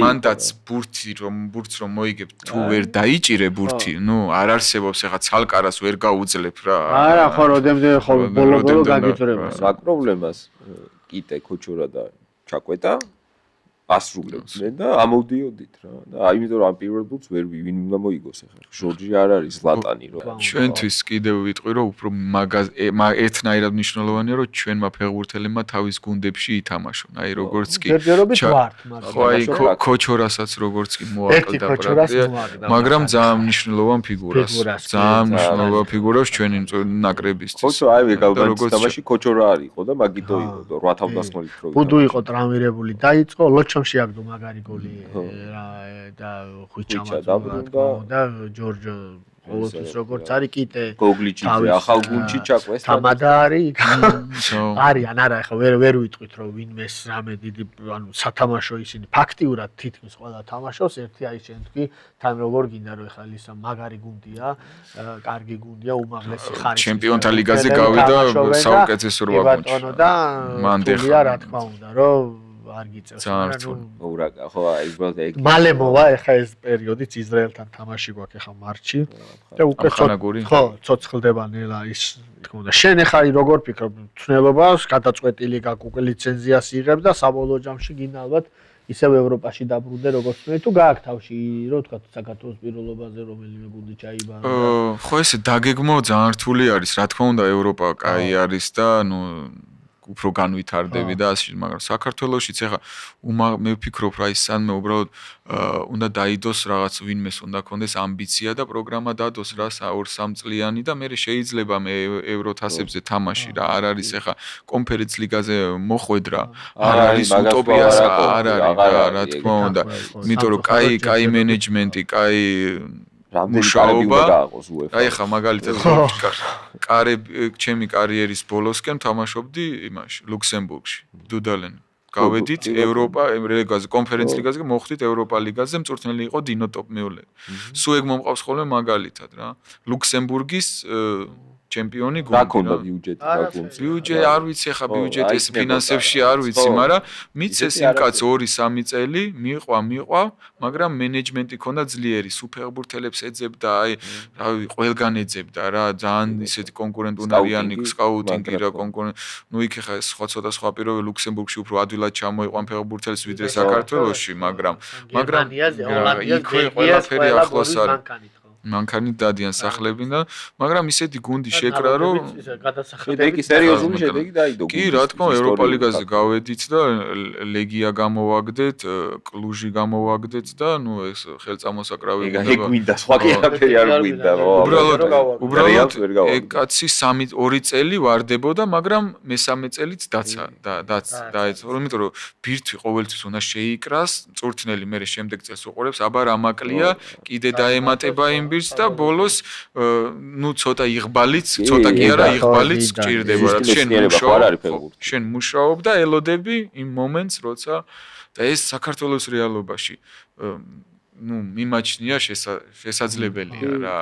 მანდაც ბურთს რომ მოიგებ თუ ვერ დაიჭირე ბურთი, ნუ არ არსებობს ეხა ცალკარას ვერ გაუძლებ რა. არა, ხო, როდემდე ხო ბოლო გაგიწრება. მაგ პრობლემას კიდე ქოჩურა და ჩაკვეტა ასრულებდნენ და ამოდიოდით რა. და იმიტომ რომ ამ პირველ ბურთს ვერ ვინ უნდა მოიგოს ახლა. ჟორჯი არ არის ზლატანი რო. ჩვენთვის კიდევ ვიტყვი რომ უფრო ერთნაირად მნიშვნელოვანია რომ ჩვენმა ფეხბურთელებმა თავის გუნდებში ითამაშონ. აი როგორც კი ხო აი ქოჩორასაც როგორც კი მოაკლდა პრაქტიკა. მაგრამ ძალიან მნიშვნელოვან ფიგურას. ძალიან მნიშვნელოვან ფიგურას ჩვენი ნაკრებისთვის. ხო, აი ვეგალბანის თამაში ქოჩორა არისო და მაგიტო იყო 8000 გოლით რო. ბუდუ იყო ტრამირებული, დაიწყო ლოჩონში აგდო მაგარი გოლი და ხვიჩამა და ჯორჯ ყოველთვის როგორც არის კიდე გოგლიჩიძე ახალ გუნდში ჩაკვეს თამადა არის არიან არა ახლა ვერ ვიტყვით რომ ვინმეს რამე დიდი ანუ სათამაშო ისინი ფაქტიურად თითქმის ყველა თამაშობს ერთი აი შენ თქვი თან როგორ გინდა რომ ახლა ისა მაგარი გუნდია კარგი გუნდია უმაღლესი ხარისხის ჩემპიონთა ლიგაზე გავიდა საუკეთესო რვა გუნდში და მანდია რა თქმა უნდა რომ არ გიწევს მაგრამ ურაკა ხო აი უბრალოდ მალე მოვა ახლა ეს პერიოდიც ისრაელთან თამაში გვაქვს ახლა მარტში და უკვე ხო ცოცხლდება ნელა ის თქო და შენ ახლა როგორ ფიქრობ თნელობას გადაწყვეტილი გაქვს უკვე ლიცენზიას იღებ და საბოლოო ჯამში გინდა ალბათ ისევ ევროპაში დაბრუნდე როგორც მე თუ გააქვს თავში რო თქვა საქართველოს პირველობაზე რომელიმე გუნდი ჩაიბარა ხო ესე დაგეგმო ძალიან რთული არის რა თქმა უნდა ევროპა კაი არის და ნუ უფრო განვითარდები და ასე მაგრამ საქართველოსიც ეხა მე ვფიქრობ რა ის სანმე უბრალოდ უნდა დაიდოს რაღაც ვინმეს უნდა კონდეს ამბიცია და პროგრამა დადოს რა 2-3 წლიანი და მე შეიძლება მე ევროთასებზე თამაში რა არ არის ეხა კონფერენც ლიგაზე მოხვედრა არ არის უტოპიას არ არის რა თქმა უნდა იმიტომ რომ კაი მენეჯმენტი კაი მუშაობა აი ხა მაგალითად ჩემი კარიერის ბოლოსკენ თამაშობდი იმაში ლუქსემბურგში დუდალენ გავედით ევროპა ლიგაზე კონფერენც ლიგაზე მოხვდით ევროპა ლიგაზე მწვრთნელი იყო დინო ტოპმიულერი სულ ეგ მომყავს ხოლმე მაგალითად რა ლუქსემბურგის ჩემპიონი გუნდი რა ქონდა ბიუჯეტი არ ვიცი ხა ბიუჯეტის ფინანსებში არ ვიცი მაგრამ მიცეს იმ კაც 2-3 წელი მიყვა მაგრამ მენეჯმენტი ქონდა ძლიერი სუფერბურთელებს ეძებდა აი რავი ყველგან ეძებდა რა ძალიან ისეთი კონკურენტუნარიანი სკაუტინგი რა კონკურენტ ნუ იქ ხა ცოტა სხვა პირობები ლუქსემბურგში უფრო ადვილად ჩამოიყვან ფეხბურთელს ვიდრე საქართველოში მაგრამ ყველაფერი ახლოს არის მანქანი დადიან სახლები და მაგრამ ისეთი გუნდი შეკრა რომ შედეგი სერიოზული შედეგი დაიდო კი რა თქმა უნდა ევროპა ლიგაზე გავედით და ლეგია გამოვაგდეთ კლუჟი გამოვაგდეთ და ნუ ეს ხელწამოსაკრავი ეგ გვინდა სხვა კი არაფერი არ გვინდა უბრალოდ ეგ კაცი 2 წელი ვარდებოდა მაგრამ მესამე წელიც დაეცო იმიტომ რომ ბირთვი ყოველთვის უნდა შეიკრას მწვრთნელი მე შემდეგ წელს უყურებს აბა რამაკლია კიდე დაემატება იმ და ბოლოს ნუ ცოტა იღბალიც, ცოტა კი არა იღბალიც გჭირდება რა შენ მუშაობ და ელოდები იმ მომენტს როცა და ეს საქართველოს რეალობაში ნუ მიმაჩნია შესაძლებელია რა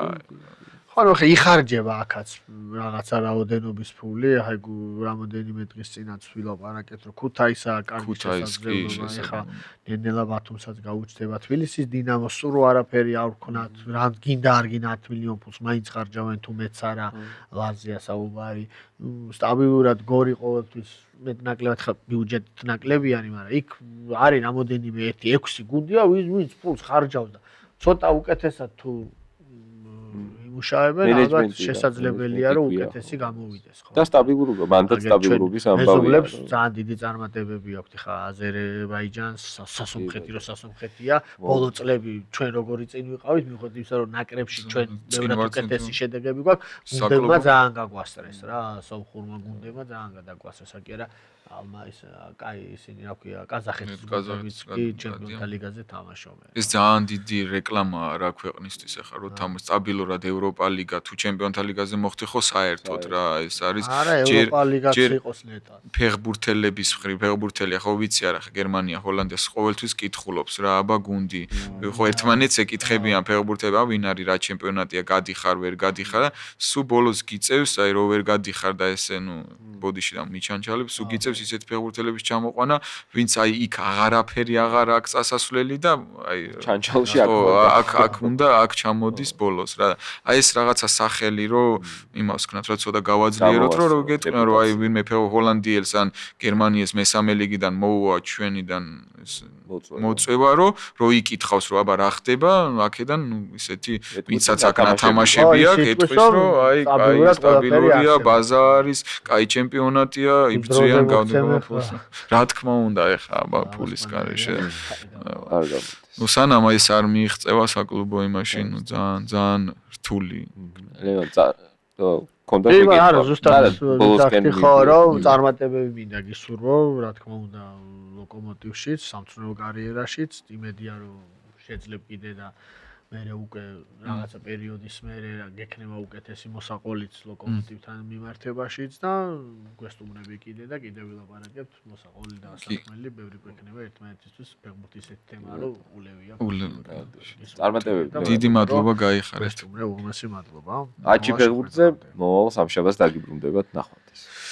ხო ხე იხარჯება აქაც რაღაცა რაოდენობის ფული აი რამოდენიმე დღის წინაც ვცდილობ არაკეთ რომ ქუთაისაა კარგი შესაძლებლობა ეხა ნენელა ბათუმსაც გაუჩნდება თბილისის დინამოს სულ არაფერი არ ვქნათ რა გინდა არ გინდა 10 მილიონ ფულს მაინც ხარჯავენ თუ მეც არა ლაზია საუბარი სტაბილურად გორი ყოველთვის მეტნაკლებად ხა ბიუჯეტით ნაკლებიანი მაგრამ იქ არის რამოდენიმე 1-6 გუნდია ვინც ფულს ხარჯავს და ცოტა უკეთესად თუ მუშაობენ ალბათ შესაძლებელია რომ უკეთესი გამოვიდეს ხო და სტაბილურობა მანდაც სტაბილურობის ამბავია მეზობლებს ძალიან დიდი წარმატებები აქვთ ხა აზერბაიჯანს სასომხეთი რო სასომხეთია ბოლო წლები ჩვენ როგორი წინ ვიყავით მიუხედავად იმისა რომ ნაკრებში ჩვენ ბევრად უკეთესი შედეგები გვაქვს გუნდებმა ძალიან გაგვასტრეს რა სომხურმა გუნდებმა ძალიან გადაგვასტრეს კი არა ალმა ის კაი ისინი რა ქვია ყაზახეთის გუნდებიც კი ჩემპიონთა ლიგაზე თამაშობენ ეს ძალიან დიდი რეკლამაა რა ქვეყნისთვის ახლა რომ თამაშ სტაბილურად ევროპა ლიგა თუ ჩემპიონთა ლიგაზე მოხდი ხო საერთოდ რა ეს არის არა ევროპა ლიგაც იყოს ნეტად ფეხბურთელების მხრივ ფეხბურთელი ახლა ვიცი არა ხა გერმანია ჰოლანდია ყოველთვის კითხულობს რა აბა გუნდი ხო ერთმანეთს ეკითხებიან ფეხბურთელები ვინ არის რა ჩემპიონატია გადიხარ ვერ გადიხარ სუ ბოლოს გიწევს აი რო ვერ გადიხარ და ესე ნუ ბოდიში და მიჩანჩალებს სუ გიწევს ისეთ ფეხბურთელების ჩამოყვანა ვინც აი იქ აღარაფერი აღარ აქვს წასასვლელი და აი ჩანჩალში აქ უნდა აქ ჩამოდის ბოლოს რა აი ეს რაღაცა სახელი რომ იმავს ქნათ რა ცოტა გავაძლიეროთ რომ გეტყვიან რომ აი ვინმე ჰოლანდიელს ან გერმანიას მესამე ლიგიდან მოუვა ჩვენიდან მოწევა რომ იკითხავს რომ აბა რა ხდება აქედან ისეთი ვინცაც აქ ნათამაშები აქვს ეტყვის რომ აი კაი სტაბილურია ბაზა არის კაი ჩემპიონატია იბრძვიან გავდება ფულს რა თქმა უნდა ეხა აბა ფულის გარეშე არ გამო ნუ სანამ ეს არ მიიღწევა საკლუბო იმაში ნუ ძალიან რთული კონდა არა ზუსტად ვთქვი ხო რომ წარმატებები მინდა გისურვო რა თქმა უნდა ლოკომოტივშიც სამწვრთნელო კარიერაშიც იმედია რომ შეძლებ კიდე და მე უკვე რაღაცა პერიოდის მერე გექნება უკეთესი მოსაყოლიც ლოკომოტივთან მიმართებაშიც და გვესტუმრები კიდე და კიდე ვილაპარაკებთ მოსაყოლი და საქმელი ბევრი გვექნება ერთმანეთისთვის ფეხბურთის ეს თემა რომ ულევია წარმატებები დიდი მადლობა გაიხარეთ გესტუმრე უღმესი მადლობა აჩი ფეხბურთზე მოვალ სამშაბათს დაგიბრუნდებათ ნახვამდის